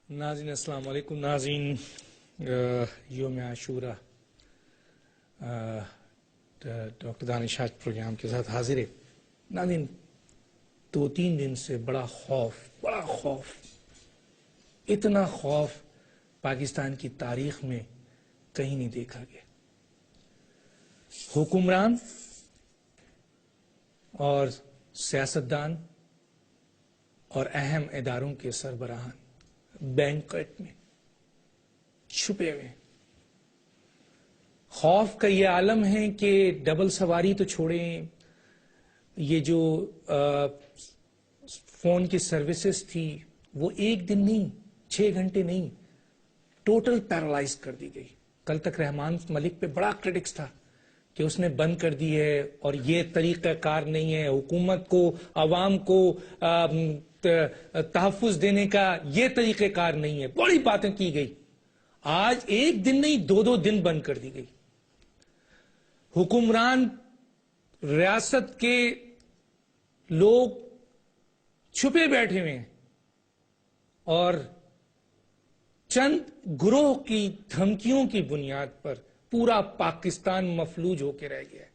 ناظرین السلام علیکم. ناظرین یوم عاشورہ ڈاکٹر دانش آج پروگرام کے ساتھ حاضر ہے. ناظرین 2-3 دن سے بڑا خوف اتنا خوف پاکستان کی تاریخ میں کہیں نہیں دیکھا گیا. حکمران اور سیاستدان اور اہم اداروں کے سربراہان بینکٹ میں چھپے ہوئے. خوف کا یہ عالم ہے کہ ڈبل سواری تو چھوڑیں، یہ جو فون کی سروسز تھی وہ 1 دن نہیں 6 گھنٹے نہیں ٹوٹل پیرالائز کر دی گئی. کل تک رحمان ملک پہ بڑا کرٹکس تھا کہ اس نے بند کر دی ہے اور یہ طریقہ کار نہیں ہے، حکومت کو عوام کو تحفظ دینے کا یہ طریقہ کار نہیں ہے. بڑی باتیں کی گئی. آج 1 دن نہیں 2 دن بند کر دی گئی. حکمران ریاست کے لوگ چھپے بیٹھے ہوئے ہیں اور چند گروہ کی دھمکیوں کی بنیاد پر پورا پاکستان مفلوج ہو کے رہ گیا ہے.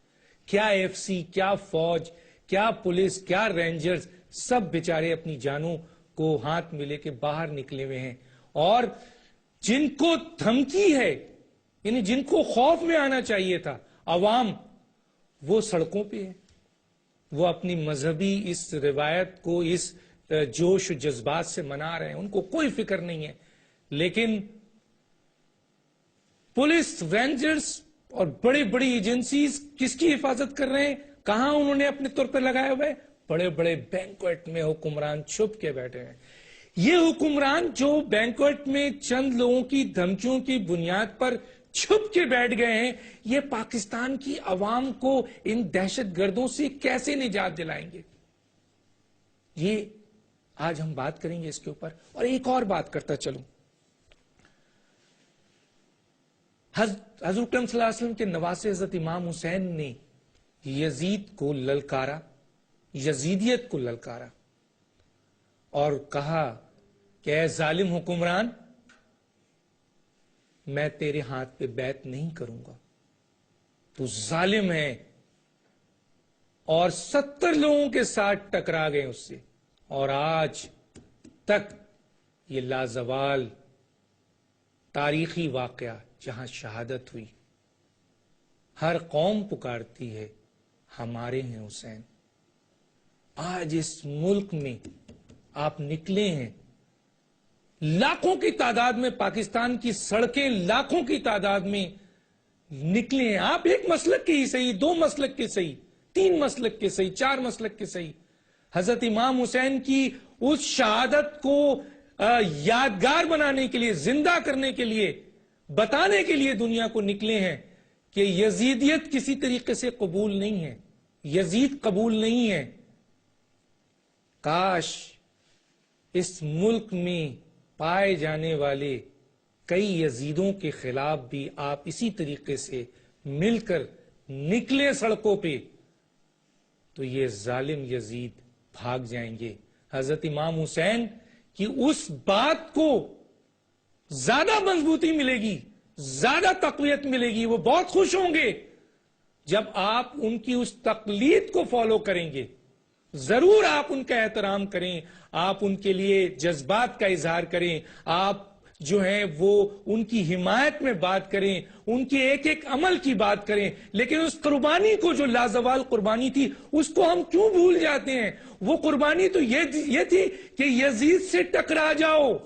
کیا ایف سی، کیا فوج، کیا پولیس، کیا رینجرز، سب بیچارے اپنی جانوں کو ہاتھ میں لے کے باہر نکلے ہوئے ہیں. اور جن کو دھمکی ہے، یعنی جن کو خوف میں آنا چاہیے تھا، عوام، وہ سڑکوں پہ ہے. وہ اپنی مذہبی اس روایت کو اس جوش و جذبات سے منا رہے ہیں، ان کو کوئی فکر نہیں ہے. لیکن پولیس، رینجرز اور بڑی بڑی ایجنسیز کس کی حفاظت کر رہے ہیں؟ کہاں انہوں نے اپنے طور پر لگائے ہوئے؟ بڑے بڑے بینکویٹ میں حکمران چھپ کے بیٹھے ہیں. یہ حکمران جو بینکویٹ میں چند لوگوں کی دھمکیوں کی بنیاد پر چھپ کے بیٹھ گئے ہیں، یہ پاکستان کی عوام کو ان دہشت گردوں سے کیسے نجات دلائیں گے؟ یہ آج ہم بات کریں گے اس کے اوپر. اور ایک اور بات کرتا چلوں، حضور اکرم صلی اللہ علیہ وسلم کے نواسے حضرت امام حسین نے یزید کو للکارا، یزیدیت کو للکارا اور کہا کہ اے ظالم حکمران، میں تیرے ہاتھ پہ بیعت نہیں کروں گا، تو ظالم ہے. اور 70 لوگوں کے ساتھ ٹکرا گئے اس سے. اور آج تک یہ لازوال تاریخی واقعہ جہاں شہادت ہوئی، ہر قوم پکارتی ہے ہمارے ہیں حسین. آج اس ملک میں آپ نکلے ہیں، لاکھوں کی تعداد میں پاکستان کی سڑکیں لاکھوں کی تعداد میں نکلے ہیں. آپ ایک مسلک کے ہی صحیح، 2 مسلک کے صحیح، 3 مسلک کے صحیح، 4 مسلک کے صحیح، حضرت امام حسین کی اس شہادت کو یادگار بنانے کے لیے، زندہ کرنے کے لیے، بتانے کے لیے دنیا کو نکلے ہیں کہ یزیدیت کسی طریقے سے قبول نہیں ہے، یزید قبول نہیں ہے. کاش اس ملک میں پائے جانے والے کئی یزیدوں کے خلاف بھی آپ اسی طریقے سے مل کر نکلے سڑکوں پہ، تو یہ ظالم یزید بھاگ جائیں گے. حضرت امام حسین کی اس بات کو زیادہ مضبوطی ملے گی، زیادہ تقویت ملے گی. وہ بہت خوش ہوں گے جب آپ ان کی اس تقلید کو فالو کریں گے. ضرور آپ ان کا احترام کریں، آپ ان کے لیے جذبات کا اظہار کریں، آپ جو ہیں وہ ان کی حمایت میں بات کریں، ان کے ایک ایک عمل کی بات کریں. لیکن اس قربانی کو، جو لازوال قربانی تھی، اس کو ہم کیوں بھول جاتے ہیں؟ وہ قربانی تو یہ تھی کہ یزید سے ٹکرا جاؤ.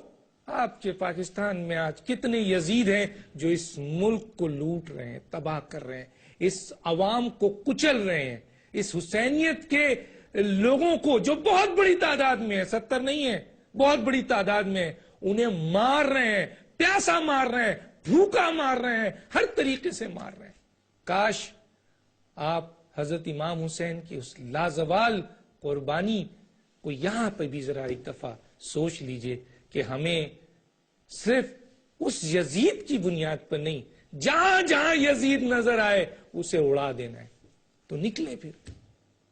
آپ کے پاکستان میں آج کتنے یزید ہیں جو اس ملک کو لوٹ رہے ہیں، تباہ کر رہے ہیں، اس عوام کو کچل رہے ہیں، اس حسینیت کے لوگوں کو جو بہت بڑی تعداد میں ہے، 70 نہیں ہے، بہت بڑی تعداد میں، انہیں مار رہے ہیں، پیاسا مار رہے ہیں، بھوکا مار رہے ہیں، ہر طریقے سے مار رہے ہیں. کاش آپ حضرت امام حسین کی اس لازوال قربانی کو یہاں پہ بھی ذرا ایک دفعہ سوچ لیجئے کہ ہمیں صرف اس یزید کی بنیاد پر نہیں، جہاں جہاں یزید نظر آئے اسے اڑا دینا ہے. تو نکلے پھر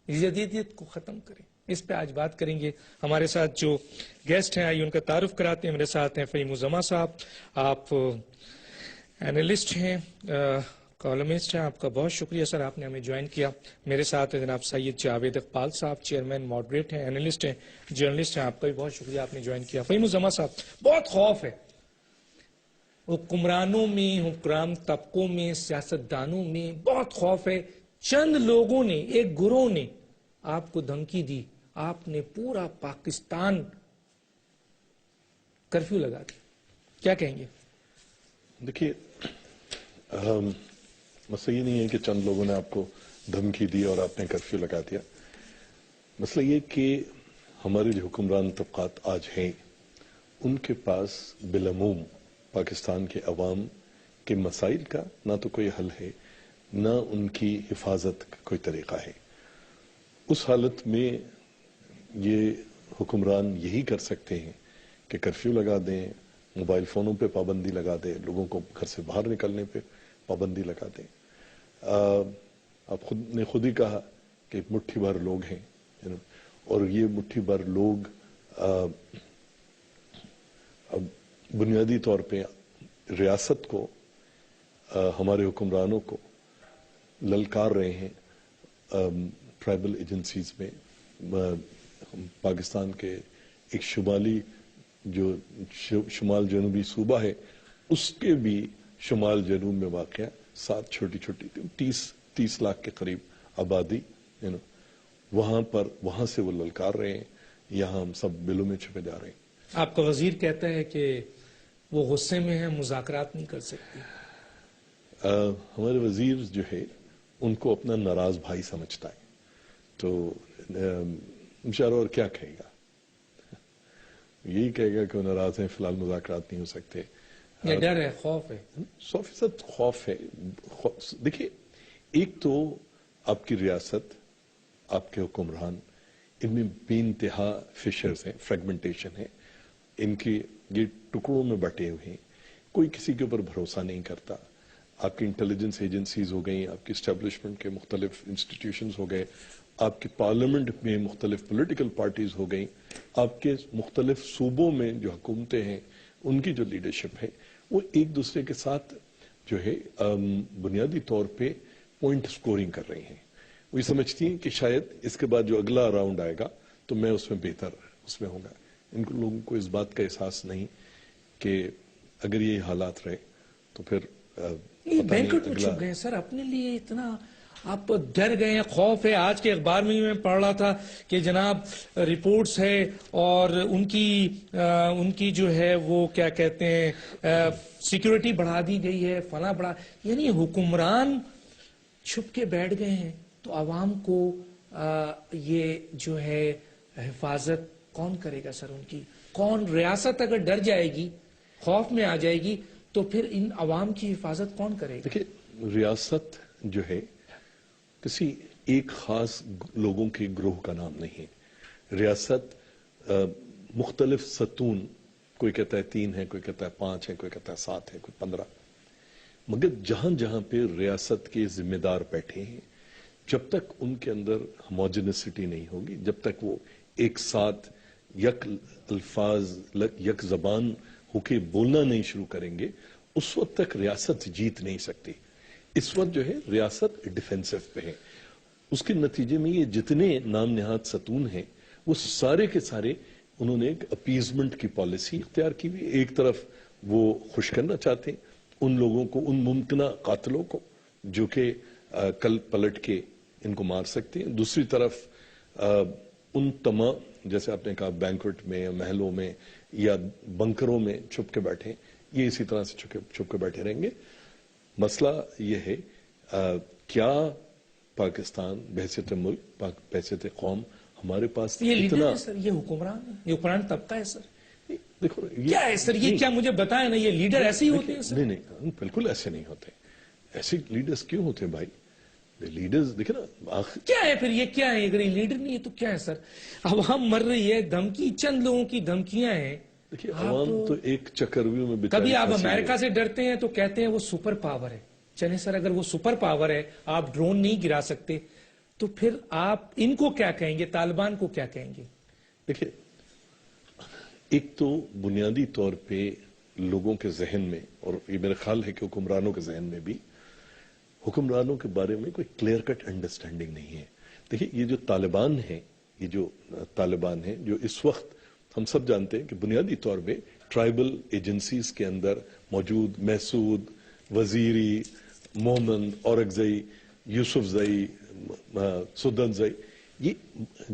یزیدیت کو ختم کریں. اس پہ آج بات کریں گے. ہمارے ساتھ جو گیسٹ ہیں آئیے ان کا تعارف کراتے ہیں. میرے ساتھ ہیں فہیم الزما صاحب. آپ اینالسٹ ہیں, کالمسٹ ہیں. آپ کا بہت شکریہ سر, آپ نے ہمیں جوائن کیا. میرے ساتھ ہیں جناب سید جاوید اقبال صاحب, چیئرمین ماڈریٹ ہیں, اینالسٹ ہیں, جرنلسٹ ہیں. آپ کا بھی بہت شکریہ, آپ نے جوائن کیا. فہیم الزما صاحب, بہت خوف ہے حکمرانوں میں, حکام طبقوں میں, سیاستدانوں میں بہت خوف ہے. چند لوگوں نے, ایک گروہ نے آپ کو دھمکی دی, آپ نے پورا پاکستان کرفیو لگا دیا. کیا کہیں گے؟ دیکھیے, مسئلہ یہ نہیں ہے کہ چند لوگوں نے آپ کو دھمکی دی اور آپ نے کرفیو لگا دیا. مسئلہ یہ کہ ہمارے جو حکمران طبقات آج ہیں ان کے پاس بالعموم پاکستان کے عوام کے مسائل کا نہ تو کوئی حل ہے, نہ ان کی حفاظت کا کوئی طریقہ ہے. اس حالت میں یہ حکمران یہی کر سکتے ہیں کہ کرفیو لگا دیں, موبائل فونوں پہ پابندی لگا دیں, لوگوں کو گھر سے باہر نکلنے پہ پابندی لگا دیں. آپ نے خود ہی کہا کہ مٹھی بھر لوگ ہیں, اور یہ مٹھی بھر لوگ بنیادی طور پہ ریاست کو, ہمارے حکمرانوں کو للکار رہے ہیں. ٹرائبل ایجنسیز میں پاکستان کے ایک شمالی جو شمال جنوبی صوبہ ہے اس کے بھی شمال جنوب میں واقع 7 چھوٹی چھوٹی 30 لاکھ کے قریب آبادی, وہاں سے وہ للکار رہے ہیں. یہاں ہم سب بلوں میں چھپے جا رہے ہیں. آپ کا وزیر کہتا ہے کہ وہ غصے میں ہیں, مذاکرات نہیں کر سکتے. ہمارے وزیر جو ہے ان کو اپنا ناراض بھائی سمجھتا ہے, تو بیچارہ اور کیا کہے گا, یہی کہے گا کہ وہ ناراض ہیں, فی الحال مذاکرات نہیں ہو سکتے. یہ ڈر ہے, خوف ہے, 100% خوف ہے. دیکھیے, ایک تو آپ کی ریاست, آپ کے حکمران, ان میں بے انتہا فشرز ہیں, فریگمنٹیشن ہے, ان کی یہ ٹکڑوں میں بٹے ہوئے ہیں. کوئی کسی کے اوپر بھروسہ نہیں کرتا. آپ کی انٹیلیجنس ایجنسیز ہو گئیں, آپ کی اسٹیبلشمنٹ کے مختلف انسٹیٹیوشنز ہو گئے, آپ کی پارلیمنٹ میں مختلف پولیٹیکل پارٹیز ہو گئیں, آپ کے مختلف صوبوں میں جو حکومتیں ہیں ان کی جو لیڈرشپ ہے وہ ایک دوسرے کے ساتھ جو ہے بنیادی طور پہ پوائنٹ سکورنگ کر رہی ہیں. وہ یہ سمجھتی ہیں کہ شاید اس کے بعد جو اگلا راؤنڈ آئے گا تو میں اس میں بہتر اس میں ہوگا. ان لوگوں کو اس بات کا احساس نہیں کہ اگر یہ حالات رہے تو پھر بینکٹ میں چھپ گئے سر, اپنے لیے اتنا آپ ڈر گئے ہیں, خوف ہے. آج کے اخبار میں میں پڑھ رہا تھا کہ جناب رپورٹس ہے اور ان کی جو ہے وہ کیا کہتے ہیں سیکیورٹی بڑھا دی گئی ہے, فلاں بڑھا, یعنی حکمران چھپ کے بیٹھ گئے ہیں تو عوام کو یہ جو ہے حفاظت کون کرے گا سر؟ ان کی کون؟ ریاست اگر ڈر جائے گی, خوف میں آ جائے گی, تو پھر ان عوام کی حفاظت کون کرے گا؟ دیکھیے, ریاست جو ہے کسی ایک خاص لوگوں کے گروہ کا نام نہیں ہے. ریاست مختلف ستون, کوئی کہتا ہے 3 ہے, کوئی کہتا ہے 5 ہے, کوئی کہتا ہے 7 ہے, کوئی 15. مگر جہاں جہاں پہ ریاست کے ذمہ دار بیٹھے ہیں, جب تک ان کے اندر ہوموجینسٹی نہیں ہوگی, جب تک وہ ایک ساتھ یک الفاظ یک زبان ہو کے بولنا نہیں شروع کریں گے, اس وقت تک ریاست جیت نہیں سکتی. اس وقت جو ہے ریاست ڈیفینسو پہ ہے. اس کے نتیجے میں یہ جتنے نام نہاد ستون ہیں وہ سارے کے سارے انہوں نے ایک اپیزمنٹ کی پالیسی اختیار کی ہوئی. ایک طرف وہ خوش کرنا چاہتے ہیں ان لوگوں کو, ان ممکنہ قاتلوں کو جو کہ کل پلٹ کے ان کو مار سکتے ہیں. دوسری طرف ان تمام, جیسے آپ نے کہا بینکوٹ میں یا محلوں میں یا بنکروں میں چھپ کے بیٹھے, یہ اسی طرح سے چھپ کے بیٹھے رہیں گے. مسئلہ یہ ہے کیا پاکستان بحیثیت ملک, بحیثیت قوم, ہمارے پاس یہ لیڈر اتنا, ہے سر, یہ حکمران ہے, یہ حکمران طبقہ ہے سر. دیکھو کیا ہے سر یہ, کیا مجھے بتائیں نا, یہ لیڈر ایسے ہی ہوتے ہیں سر؟ نہیں, بالکل ایسے نہیں ہوتے. ایسے لیڈرز کیوں ہوتے ہیں بھائی؟ لیڈرز دیکھیں نا, کیا ہے پھر, یہ کیا ہے؟ اگر یہ لیڈر نہیں ہے تو کیا ہے سر؟ عوام مر رہی ہے, دھمکی, چند لوگوں کی دھمکیاں ہیں. دیکھیے, عوام تو ایک چکرویوں میں کبھی آپ امریکہ سے ڈرتے ہیں تو کہتے ہیں وہ سپر پاور ہے. چلیں سر, اگر وہ سپر پاور ہے, آپ ڈرون نہیں گرا سکتے, تو پھر آپ ان کو کیا کہیں گے, طالبان کو کیا کہیں گے؟ دیکھیں, ایک تو بنیادی طور پہ لوگوں کے ذہن میں, اور یہ میرا خیال ہے کہ حکمرانوں کے ذہن میں بھی, حکمرانوں کے بارے میں کوئی کلیئر کٹ انڈرسٹینڈنگ نہیں ہے. دیکھیں, یہ جو طالبان ہیں, جو اس وقت ہم سب جانتے ہیں کہ بنیادی طور پہ ٹرائبل ایجنسیز کے اندر موجود محسود, وزیری, مومن, اورکزئی, یوسف زئی, سدن زئی, یہ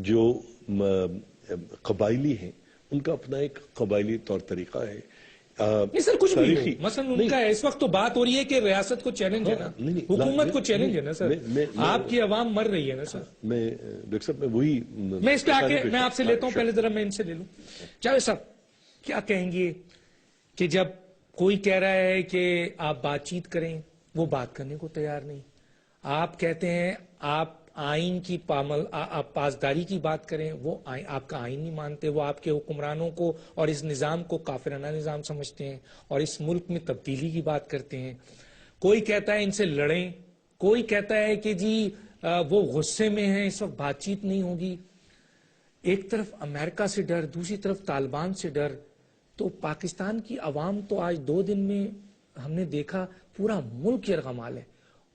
جو قبائلی ہیں ان کا اپنا ایک قبائلی طور طریقہ ہے. نہیں سر, کچھ بھی ہو, مثلا ان کا اس وقت تو بات ہو رہی ہے کہ ریاست کو چیلنج ہے نا, حکومت کو چیلنج ہے نا سر, آپ کی عوام مر رہی ہے نا سر. میں ڈاکٹر صاحب, میں وہی میں اس پہ آ کے میں آپ سے لیتا ہوں, پہلے ذرا میں ان سے لے لوں. جاوید صاحب, کیا کہیں گے کہ جب کوئی کہہ رہا ہے کہ آپ بات چیت کریں, وہ بات کرنے کو تیار نہیں, آپ کہتے ہیں آپ آئین کی آپ پاسداری کی بات کریں, وہ آپ کا آئین نہیں مانتے, وہ آپ کے حکمرانوں کو اور اس نظام کو کافرانہ نظام سمجھتے ہیں اور اس ملک میں تبدیلی کی بات کرتے ہیں. کوئی کہتا ہے ان سے لڑیں, کوئی کہتا ہے کہ جی وہ غصے میں ہیں, اس وقت بات چیت نہیں ہوگی. ایک طرف امریکہ سے ڈر, دوسری طرف طالبان سے ڈر, تو پاکستان کی عوام تو آج 2 دن میں ہم نے دیکھا پورا ملک یرغمال ہے,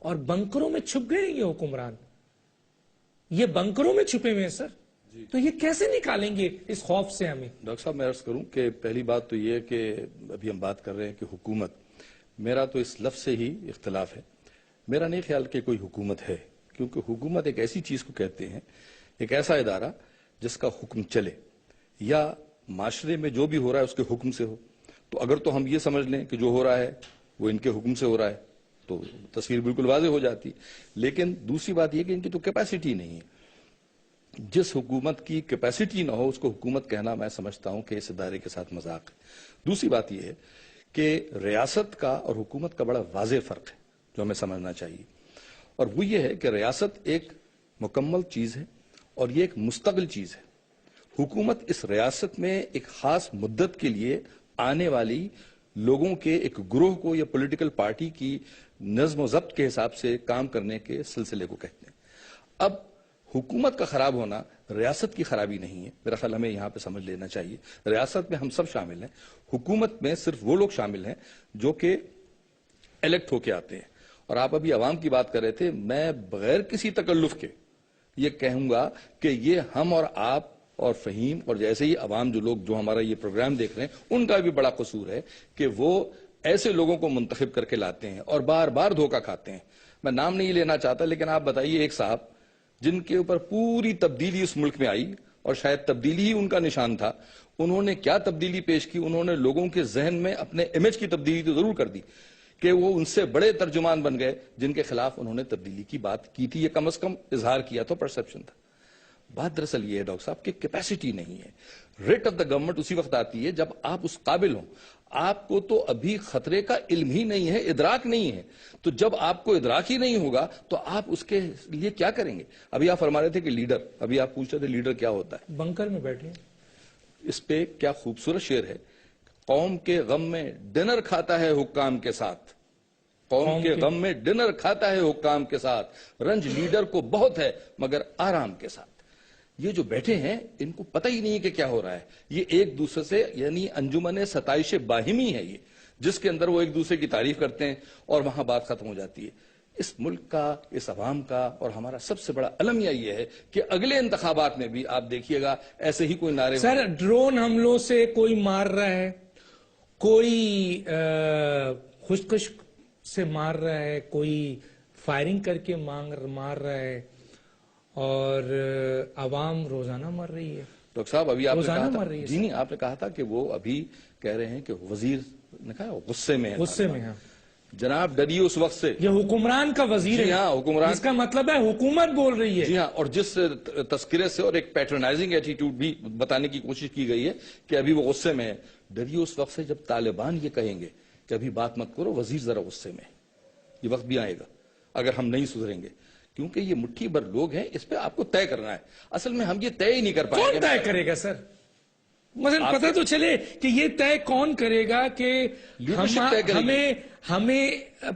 اور بنکروں میں چھپ گئے یہ حکمران, یہ بنکروں میں چھپے ہوئے ہیں سر. تو یہ کیسے نکالیں گے اس خوف سے ہمیں؟ ڈاکٹر صاحب, میں عرض کروں کہ پہلی بات تو یہ ہے کہ ابھی ہم بات کر رہے ہیں کہ حکومت, میرا تو اس لفظ سے ہی اختلاف ہے. میرا نہیں خیال کہ کوئی حکومت ہے, کیونکہ حکومت ایک ایسی چیز کو کہتے ہیں, ایک ایسا ادارہ جس کا حکم چلے, یا معاشرے میں جو بھی ہو رہا ہے اس کے حکم سے ہو. تو اگر تو ہم یہ سمجھ لیں کہ جو ہو رہا ہے وہ ان کے حکم سے ہو رہا ہے تو تصویر بالکل واضح ہو جاتی. لیکن دوسری بات یہ کہ ان کی تو کیپیسٹی نہیں ہے. جس حکومت کی کیپیسٹی نہ ہو اس کو حکومت کہنا میں سمجھتا ہوں کہ اس ادارے کے ساتھ مذاق ہے. دوسری بات یہ ہے کہ ریاست کا اور حکومت کا بڑا واضح فرق ہے جو ہمیں سمجھنا چاہیے, اور وہ یہ ہے کہ ریاست ایک مکمل چیز ہے اور یہ ایک مستقل چیز ہے. حکومت اس ریاست میں ایک خاص مدت کے لیے آنے والی لوگوں کے ایک گروہ کو یا پولیٹیکل پارٹی کی نظم و ضبط کے حساب سے کام کرنے کے سلسلے کو کہتے ہیں. اب حکومت کا خراب ہونا ریاست کی خرابی نہیں ہے, میرا خیال ہمیں یہاں پہ سمجھ لینا چاہیے. ریاست میں ہم سب شامل ہیں, حکومت میں صرف وہ لوگ شامل ہیں جو کہ الیکٹ ہو کے آتے ہیں. اور آپ ابھی عوام کی بات کر رہے تھے, میں بغیر کسی تکلف کے یہ کہوں گا کہ یہ ہم اور آپ اور فہیم اور جیسے ہی عوام جو لوگ جو ہمارا یہ پروگرام دیکھ رہے ہیں ان کا بھی بڑا قصور ہے کہ وہ ایسے لوگوں کو منتخب کر کے لاتے ہیں اور بار بار دھوکہ کھاتے ہیں. میں نام نہیں لینا چاہتا, لیکن آپ بتائیے ایک صاحب جن کے اوپر پوری تبدیلی اس ملک میں آئی اور شاید تبدیلی ہی ان کا نشان تھا, انہوں نے کیا تبدیلی پیش کی؟ انہوں نے لوگوں کے ذہن میں اپنے امیج کی تبدیلی تو ضرور کر دی کہ وہ ان سے بڑے ترجمان بن گئے جن کے خلاف انہوں نے تبدیلی کی بات کی تھی, یہ کم از کم اظہار کیا تو پرسپشن تھا. بات دراصل یہ ہے ڈاکٹر صاحب کہ کیپیسٹی نہیں ہے. ریٹ آف دا گورنمنٹ اسی وقت آتی ہے جب آپ اس قابل ہوں. آپ کو تو ابھی خطرے کا علم ہی نہیں ہے, ادراک نہیں ہے. تو جب آپ کو ادراک ہی نہیں ہوگا تو آپ اس کے لیے کیا کریں گے؟ ابھی آپ فرما رہے تھے کہ لیڈر, ابھی آپ پوچھ رہے تھے لیڈر کیا ہوتا ہے. بنکر میں بیٹھے, اس پہ کیا خوبصورت شعر ہے, قوم کے غم میں ڈنر کھاتا ہے حکام کے ساتھ, قوم کے غم میں ڈنر کھاتا ہے حکام کے ساتھ, رنج لیڈر کو بہت ہے مگر آرام کے ساتھ. یہ جو بیٹھے ہیں ان کو پتہ ہی نہیں ہے کہ کیا ہو رہا ہے. یہ ایک دوسرے سے یعنی انجمن ستائش باہمی ہے یہ, جس کے اندر وہ ایک دوسرے کی تعریف کرتے ہیں اور وہاں بات ختم ہو جاتی ہے. اس ملک کا, اس عوام کا اور ہمارا سب سے بڑا المیہ یہ ہے کہ اگلے انتخابات میں بھی آپ دیکھیے گا ایسے ہی کوئی نعرے. سر ڈرون حملوں سے کوئی مار رہا ہے, کوئی خودکش سے مار رہا ہے, کوئی فائرنگ کر کے مار رہا ہے, اور عوام روزانہ مر رہی ہے. ڈاکٹر صاحب ابھی آپ نے کہا تھا, جی نہیں آپ نے کہا تھا کہ وہ ابھی کہہ رہے ہیں کہ وزیر نے کہا غصے میں ہے. غصے میں ہے جناب, ڈریے اس وقت سے. یہ حکمران کا وزیر ہے. ہاں, حکمران, اس کا مطلب ہے حکومت بول رہی ہے. جی ہاں, اور جس تذکرے سے اور ایک پیٹرنائزنگ ایٹیٹیوڈ بھی بتانے کی کوشش کی گئی ہے کہ ابھی وہ غصے میں ہے. ڈریے اس وقت سے جب طالبان یہ کہیں گے کہ ابھی بات مت کرو, وزیر ذرا غصے میں ہے. یہ وقت بھی آئے گا اگر ہم نہیں سدھریں گے, کیونکہ یہ مٹھی بھر لوگ ہیں, اس پہ آپ کو طے کرنا ہے. اصل میں ہم یہ طے ہی نہیں کر پائیں گے. کون طے کرے گا سر؟ مثلا پتہ تو چلے کہ یہ طے کون کرے گا کہ ہمیں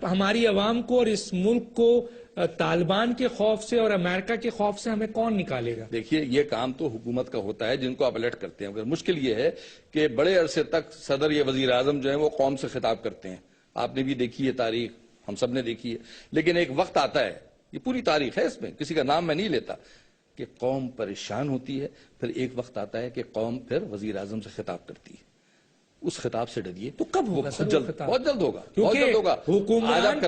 ہماری عوام کو اور اس ملک کو طالبان کے خوف سے اور امریکہ کے خوف سے ہمیں کون نکالے گا؟ دیکھیے یہ کام تو حکومت کا ہوتا ہے جن کو آپ الرٹ کرتے ہیں، مگر مشکل یہ ہے کہ بڑے عرصے تک صدر یا وزیر اعظم جو ہیں وہ قوم سے خطاب کرتے ہیں. آپ نے بھی دیکھی ہے تاریخ، ہم سب نے دیکھی ہے، لیکن ایک وقت آتا ہے، یہ پوری تاریخ ہے، اس میں کسی کا نام میں نہیں لیتا، کہ قوم پریشان ہوتی ہے، پھر ایک وقت آتا ہے کہ قوم پھر وزیر اعظم سے خطاب کرتی ہے. اس خطاب سے ڈریے. تو کب ہوگا سر وہ خطاب؟ بہت جلد ہوگا، بہت کیونکہ جلد ہوگا. آج آپ حکمران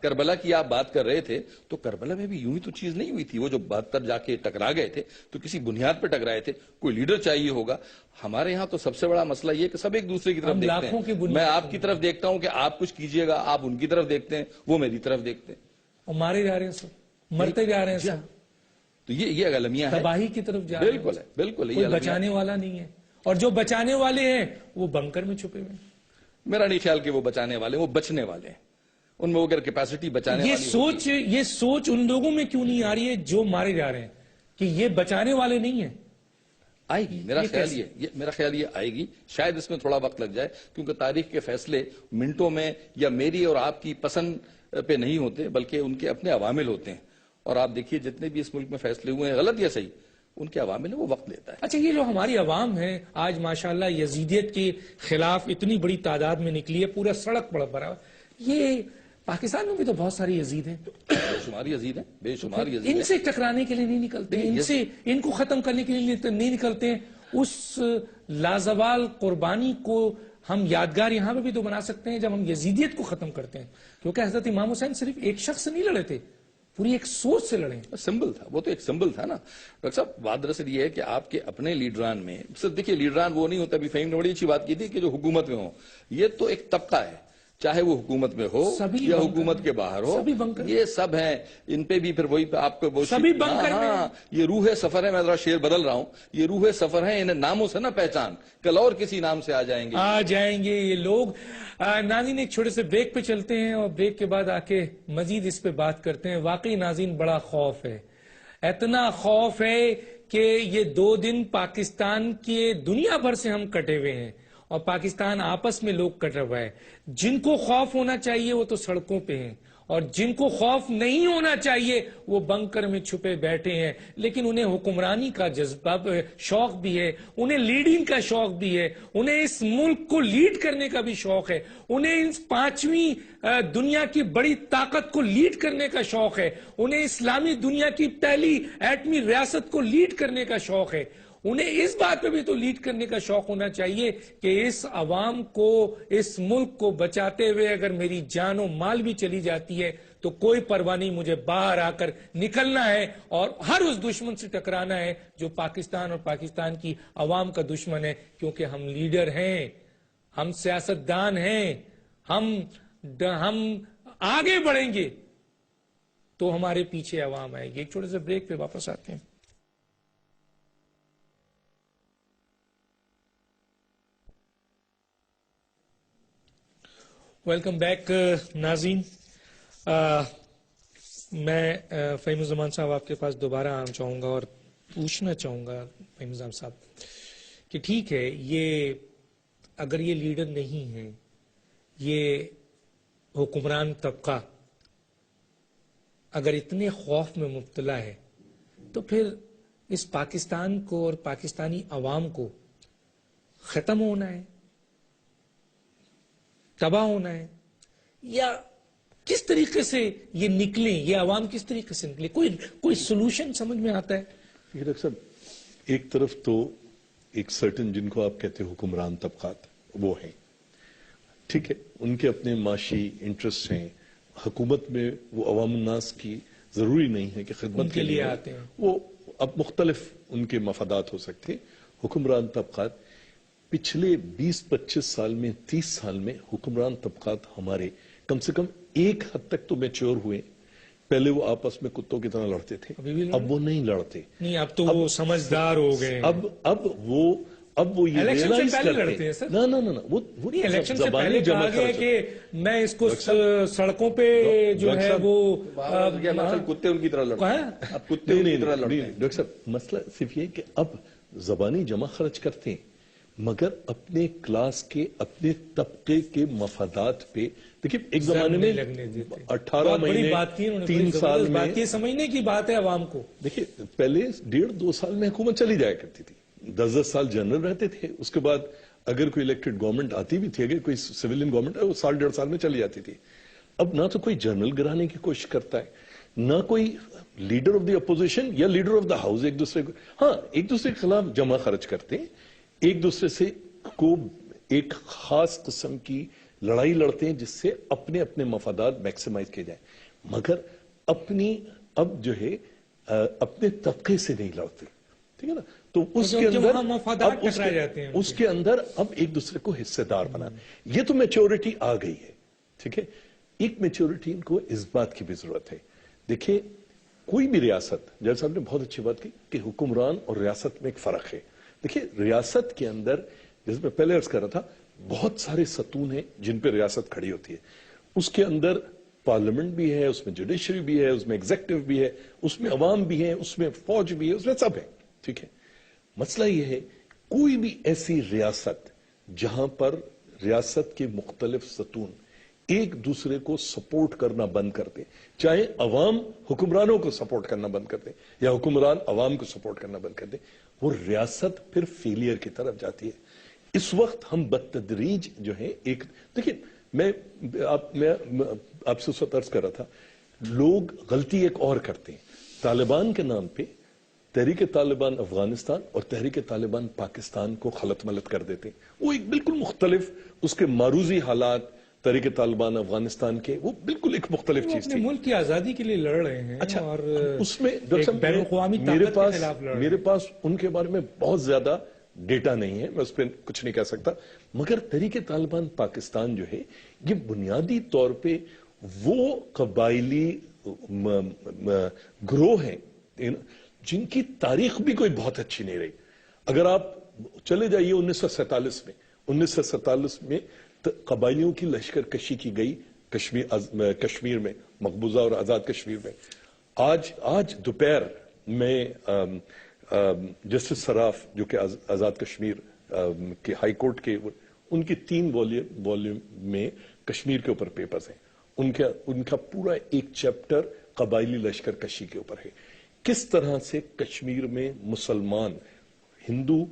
کربلا کی آپ بات کر رہے تھے، تو کربلا میں بھی یوں ہی تو چیز نہیں ہوئی تھی. وہ جو 72 جا کے ٹکرا گئے تھے تو کسی بنیاد پہ ٹکرائے تھے، کوئی لیڈر چاہیے ہوگا. ہمارے ہاں تو سب سے بڑا مسئلہ یہ کہ سب ایک دوسرے کی طرف دیکھتے ہیں. میں آپ کی طرف دیکھتا ہوں کہ آپ کچھ کیجئے گا، آپ ان کی طرف دیکھتے ہیں، وہ میری طرف دیکھتے ہیں، اور مارے جا رہے ہیں سر، مرتے جا رہے ہیں سر. تو یہ المیاں ہیں، تباہی کی طرف جا رہے ہیں. بالکل ہے، بالکل ہے. کوئی بچانے والا نہیں ہے، اور جو بچانے والے ہیں وہ بنکر میں چھپے ہوئے ہیں. میرا نہیں خیال کہ وہ بچانے والے، وہ بچنے والے ہیں. ان میں اگر کیپیسٹی بچانے والی یہ سوچ ان لوگوں میں کیوں نہیں آ رہی ہے جو مارے جا رہے ہیں کہ یہ بچانے والے نہیں ہیں؟ آئے گی. میرا خیال یہ آئے گی. شاید اس میں تھوڑا وقت لگ جائے، کیونکہ تاریخ کے فیصلے منٹوں میں یا میری اور آپ کی پسند پہ نہیں ہوتے، بلکہ ان کے اپنے عوامل ہوتے ہیں. اور آپ دیکھیے جتنے بھی اس ملک میں فیصلے ہوئے ہیں، غلط یا صحیح، ان کے عوامل ہیں، وہ وقت لیتا ہے. اچھا، یہ جو ہماری عوام ہے آج ماشاءاللہ یزیدیت کے خلاف اتنی بڑی تعداد میں نکلی ہے، پورا سڑک پر بھرا، یہ پاکستان میں بھی تو بہت ساری یزید ہیں، بے شمار یزید ہیں، بے شمار یزید ہیں. ان سے ٹکرانے کے لیے نہیں نکلتے، ان کو ختم کرنے کے لیے نہیں نکلتے. اس لازوال قربانی کو ہم یادگار یہاں پہ بھی تو بنا سکتے ہیں جب ہم یزیدیت کو ختم کرتے ہیں، کیونکہ حضرت امام حسین صرف ایک شخص سے نہیں لڑے تھے، پوری ایک سوچ سے لڑے. سمبل تھا، وہ تو ایک سمبل تھا نا. ڈاکٹر صاحب بات دراصل یہ ہے کہ آپ کے اپنے لیڈران میں صرف دیکھیے، لیڈران وہ نہیں ہوتا، ابھی فہیم نے بڑی اچھی بات کی تھی کہ جو حکومت میں ہو، یہ تو ایک طبقہ ہے، چاہے وہ حکومت میں ہو یا حکومت کے باہر ہو، یہ سب ہیں. ان پہ بھی پھر وہی آپ کو سبھی بنکر میں. یہ روح سفر ہے. میں ذرا شعر بدل رہا ہوں، یہ روح سفر ہے، انہیں ناموں سے نہ پہچان، کل اور کسی نام سے آ جائیں گے یہ لوگ. ناظرین ایک چھوٹے سے بریک پہ چلتے ہیں اور بریک کے بعد آ کے مزید اس پہ بات کرتے ہیں. واقعی ناظرین بڑا خوف ہے، اتنا خوف ہے کہ یہ 2 دن پاکستان کے دنیا بھر سے ہم کٹے ہوئے ہیں، اور پاکستان آپس میں لوگ کٹ رہا ہے. جن کو خوف ہونا چاہیے وہ تو سڑکوں پہ ہیں، اور جن کو خوف نہیں ہونا چاہیے وہ بنکر میں چھپے بیٹھے ہیں. لیکن انہیں حکمرانی کا جذبہ شوق بھی ہے، انہیں لیڈنگ کا شوق بھی ہے، انہیں اس ملک کو لیڈ کرنے کا بھی شوق ہے، انہیں اس 5ویں دنیا کی بڑی طاقت کو لیڈ کرنے کا شوق ہے، انہیں اسلامی دنیا کی پہلی ایٹمی ریاست کو لیڈ کرنے کا شوق ہے. انہیں اس بات پہ بھی تو لیڈ کرنے کا شوق ہونا چاہیے کہ اس عوام کو، اس ملک کو بچاتے ہوئے اگر میری جان و مال بھی چلی جاتی ہے تو کوئی پرواہ نہیں، مجھے باہر آ کر نکلنا ہے اور ہر اس دشمن سے ٹکرانا ہے جو پاکستان اور پاکستان کی عوام کا دشمن ہے. کیونکہ ہم لیڈر ہیں، ہم سیاستدان ہیں، ہم آگے بڑھیں گے تو ہمارے پیچھے عوام آئے گی. ایک چھوٹے سے بریک پہ واپس آتے ہیں. ویلکم بیک ناظرین. میں فہیم الزمان صاحب آپ کے پاس دوبارہ آنا چاہوں گا اور پوچھنا چاہوں گا فہیم الزمان صاحب کہ ٹھیک ہے، یہ اگر یہ لیڈر نہیں ہے، یہ حکمران طبقہ اگر اتنے خوف میں مبتلا ہے تو پھر اس پاکستان کو اور پاکستانی عوام کو ختم ہونا ہے، تباہ ہونا ہے، یا کس طریقے سے یہ نکلیں، یہ عوام کس طریقے سے نکلے؟ کوئی سولوشن سمجھ میں آتا ہے؟ ڈاکٹر صاحب، ایک طرف تو ایک سرٹن جن کو آپ کہتے ہیں حکمران طبقات، وہ ہیں، ٹھیک ہے، ان کے اپنے معاشی انٹرسٹ ہیں. حکومت میں وہ عوام الناس کی ضروری نہیں ہے کہ خدمت کے لیے آتے ہیں، وہ اب مختلف ان کے مفادات ہو سکتے. حکمران طبقات پچھلے 20-25 سال میں، 30 سال میں حکمران طبقات ہمارے کم سے کم ایک حد تک تو میچور ہوئے. پہلے وہ آپس میں کتوں کی طرح لڑتے تھے، اب وہ نہیں لڑتے. نہیں، اب تو وہ سمجھدار ہو گئے. اب وہ یہ ریئلائز کرتے ہیں. نہ وہ الیکشن سے پہلے کہا گیا کہ میں اس کو سڑکوں پہ جو ہے وہ کتے ان کی طرح لڑتے ہیں. اب کتے ان کی طرح لڑتے ہیں. ڈاکٹر صاحب، مسئلہ صرف یہ کہ اب زبانی جمع خرچ کرتے ہیں، مگر اپنے کلاس کے اپنے طبقے کے مفادات پہ دیکھیے ایک زمانے میں 18 مہینے 3 سال میں یہ سمجھنے کی بات ہے عوام کو. دیکھیے پہلے 1.5-2 سال میں حکومت چلی جایا کرتی تھی, 10 سال جنرل رہتے تھے, اس کے بعد اگر کوئی الیکٹڈ گورنمنٹ آتی بھی تھی, اگر کوئی سویلین گورنمنٹ ہے وہ 1.5 سال میں چلی جاتی تھی. اب نہ تو کوئی جنرل گرانے کی کوشش کرتا ہے, نہ کوئی لیڈر آف دی اپوزیشن یا لیڈر آف دا ہاؤس ایک دوسرے کو, ہاں ایک دوسرے کے خلاف جمع خرچ کرتے ہیں, ایک دوسرے سے کو ایک خاص قسم کی لڑائی لڑتے ہیں جس سے اپنے اپنے مفادات میکسیمائز کیے جائیں, مگر اپنی اب جو ہے اپنے طبقے سے نہیں لڑتے, ٹھیک ہے نا. تو اس کے اندر اس کے اندر اب ایک دوسرے کو حصے دار بنانا, یہ تو میچورٹی آ گئی ہے, ٹھیک ہے. ایک میچورٹی ان کو اس بات کی بھی ضرورت ہے. دیکھیں کوئی بھی ریاست, جج صاحب نے بہت اچھی بات کی کہ حکمران اور ریاست میں ایک فرق ہے. دیکھیں ریاست کے اندر جیسے میں پہلے عرض کر رہا تھا بہت سارے ستون ہیں جن پہ ریاست کھڑی ہوتی ہے. اس کے اندر پارلیمنٹ بھی ہے, اس میں جوڈیشری بھی ہے, اس میں ایگزیکٹو بھی ہے, اس میں عوام بھی ہے, اس میں فوج بھی ہے, اس میں سب ہے, ٹھیک ہے. مسئلہ یہ ہے کوئی بھی ایسی ریاست جہاں پر ریاست کے مختلف ستون ایک دوسرے کو سپورٹ کرنا بند کرتے, چاہے عوام حکمرانوں کو سپورٹ کرنا بند کرتے یا حکمران عوام کو سپورٹ کرنا بند کرتے, وہ ریاست پھر فیلئر کی طرف جاتی ہے. اس وقت ہم بتدریج جو ہے ایک دیکھیں میں آپ سے اس وقت عرض کر رہا تھا, لوگ غلطی ایک اور کرتے ہیں, طالبان کے نام پہ تحریک طالبان افغانستان اور تحریک طالبان پاکستان کو خلط ملط کر دیتے ہیں. وہ ایک بالکل مختلف اس کے معروضی حالات تحریک طالبان افغانستان کے وہ بالکل ایک مختلف چیز تھی. ملک کی آزادی کے لیے لڑ رہے ہیں. اچھا اور اس میں بین الاقوامی میرے پاس ان کے بارے میں بہت زیادہ ڈیٹا نہیں ہے, میں اس پہ کچھ نہیں کہہ سکتا, مگر تحریک طالبان پاکستان جو ہے یہ بنیادی طور پہ وہ قبائلی گروہ ہیں جن کی تاریخ بھی کوئی بہت اچھی نہیں رہی. اگر آپ چلے جائیے 1947 میں قبائلیوں کی لشکر کشی کی گئی کشمیر میں, مقبوضہ اور آزاد کشمیر میں. آج دوپہر میں جسٹس سراف جو کہ آزاد کشمیر کے ہائی کورٹ کے, ان کی 3 والیوم میں کشمیر کے اوپر پیپرز ہیں. ان کا پورا ایک چیپٹر قبائلی لشکر کشی کے اوپر ہے, کس طرح سے کشمیر میں مسلمان, ہندو,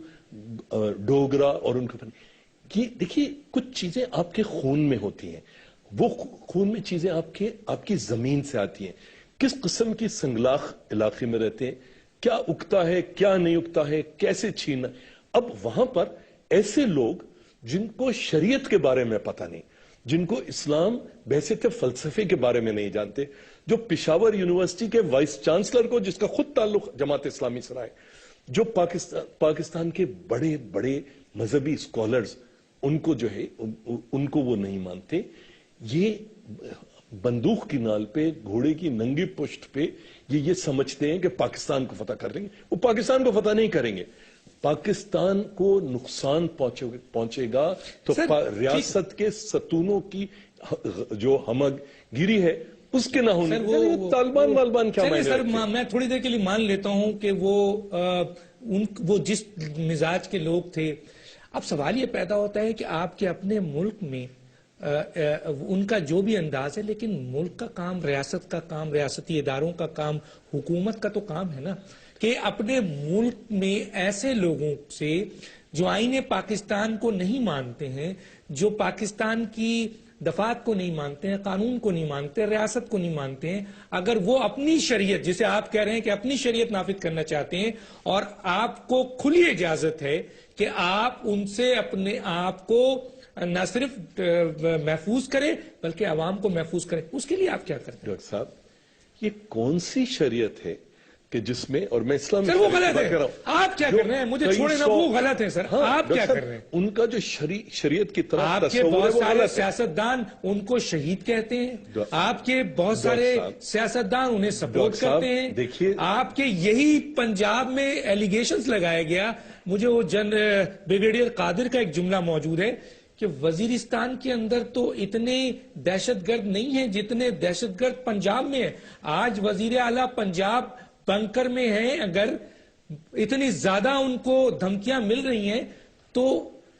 ڈوگرا اور ان کے یہ دیکھیے کچھ چیزیں آپ کے خون میں ہوتی ہیں, وہ خون میں چیزیں آپ کی زمین سے آتی ہیں, کس قسم کی سنگلاخ علاقے میں رہتے ہیں, کیا اگتا ہے کیا نہیں اگتا ہے, کیسے چھیننا. اب وہاں پر ایسے لوگ جن کو شریعت کے بارے میں پتہ نہیں, جن کو اسلام بحیثیت فلسفے کے بارے میں نہیں جانتے, جو پشاور یونیورسٹی کے وائس چانسلر کو جس کا خود تعلق جماعت اسلامی سے رہا ہے, جو پاکستان کے بڑے بڑے مذہبی اسکالرز ان کو جو ہے ان کو وہ نہیں مانتے. یہ بندوق کی نال پہ گھوڑے کی ننگی پشت پہ یہ سمجھتے ہیں کہ پاکستان کو فتح کر لیں گے. وہ پاکستان کو فتح نہیں کریں گے, پاکستان کو نقصان پہنچے گا تو ریاست کے ستونوں کی جو ہمہ گیری ہے اس کے نہ ہونے. طالبان کیا معنی سر, میں تھوڑی دیر کے لیے مان لیتا ہوں کہ وہ جس مزاج کے لوگ تھے. اب سوال یہ پیدا ہوتا ہے کہ آپ کے اپنے ملک میں ان کا جو بھی انداز ہے, لیکن ملک کا کام, ریاست کا کام, ریاستی اداروں کا کام, حکومت کا تو کام ہے نا کہ اپنے ملک میں ایسے لوگوں سے جو آئین پاکستان کو نہیں مانتے ہیں, جو پاکستان کی دفعات کو نہیں مانتے ہیں, قانون کو نہیں مانتے, ریاست کو نہیں مانتے ہیں, اگر وہ اپنی شریعت, جسے آپ کہہ رہے ہیں کہ اپنی شریعت نافذ کرنا چاہتے ہیں اور آپ کو کھلی اجازت ہے کہ آپ ان سے اپنے آپ کو نہ صرف محفوظ کریں بلکہ عوام کو محفوظ کریں, اس کے لیے آپ کیا کرتے ہیں؟ ڈاکٹر صاحب یہ کون سی شریعت ہے کہ جس میں, اور میں اسلام سر وہ غلط ہے, آپ کیا کر رہے ہیں, مجھے چھوڑے نا, وہ غلط ہے سر, آپ کیا کر رہے ہیں؟ ان کا جو شریعت کی طرف آپ کے بہت سارے سیاستدان ان کو شہید کہتے ہیں, آپ کے بہت سارے سیاستدان انہیں سپورٹ کرتے ہیں. دیکھیے آپ کے یہی پنجاب میں ایلیگیشنز لگایا گیا, مجھے وہ بریگیڈیئر قادر کا ایک جملہ موجود ہے کہ وزیرستان کے اندر تو اتنے دہشت گرد نہیں ہیں جتنے دہشت گرد پنجاب میں ہیں. آج وزیر اعلیٰ پنجاب بنکر میں ہیں, اگر اتنی زیادہ ان کو دھمکیاں مل رہی ہیں تو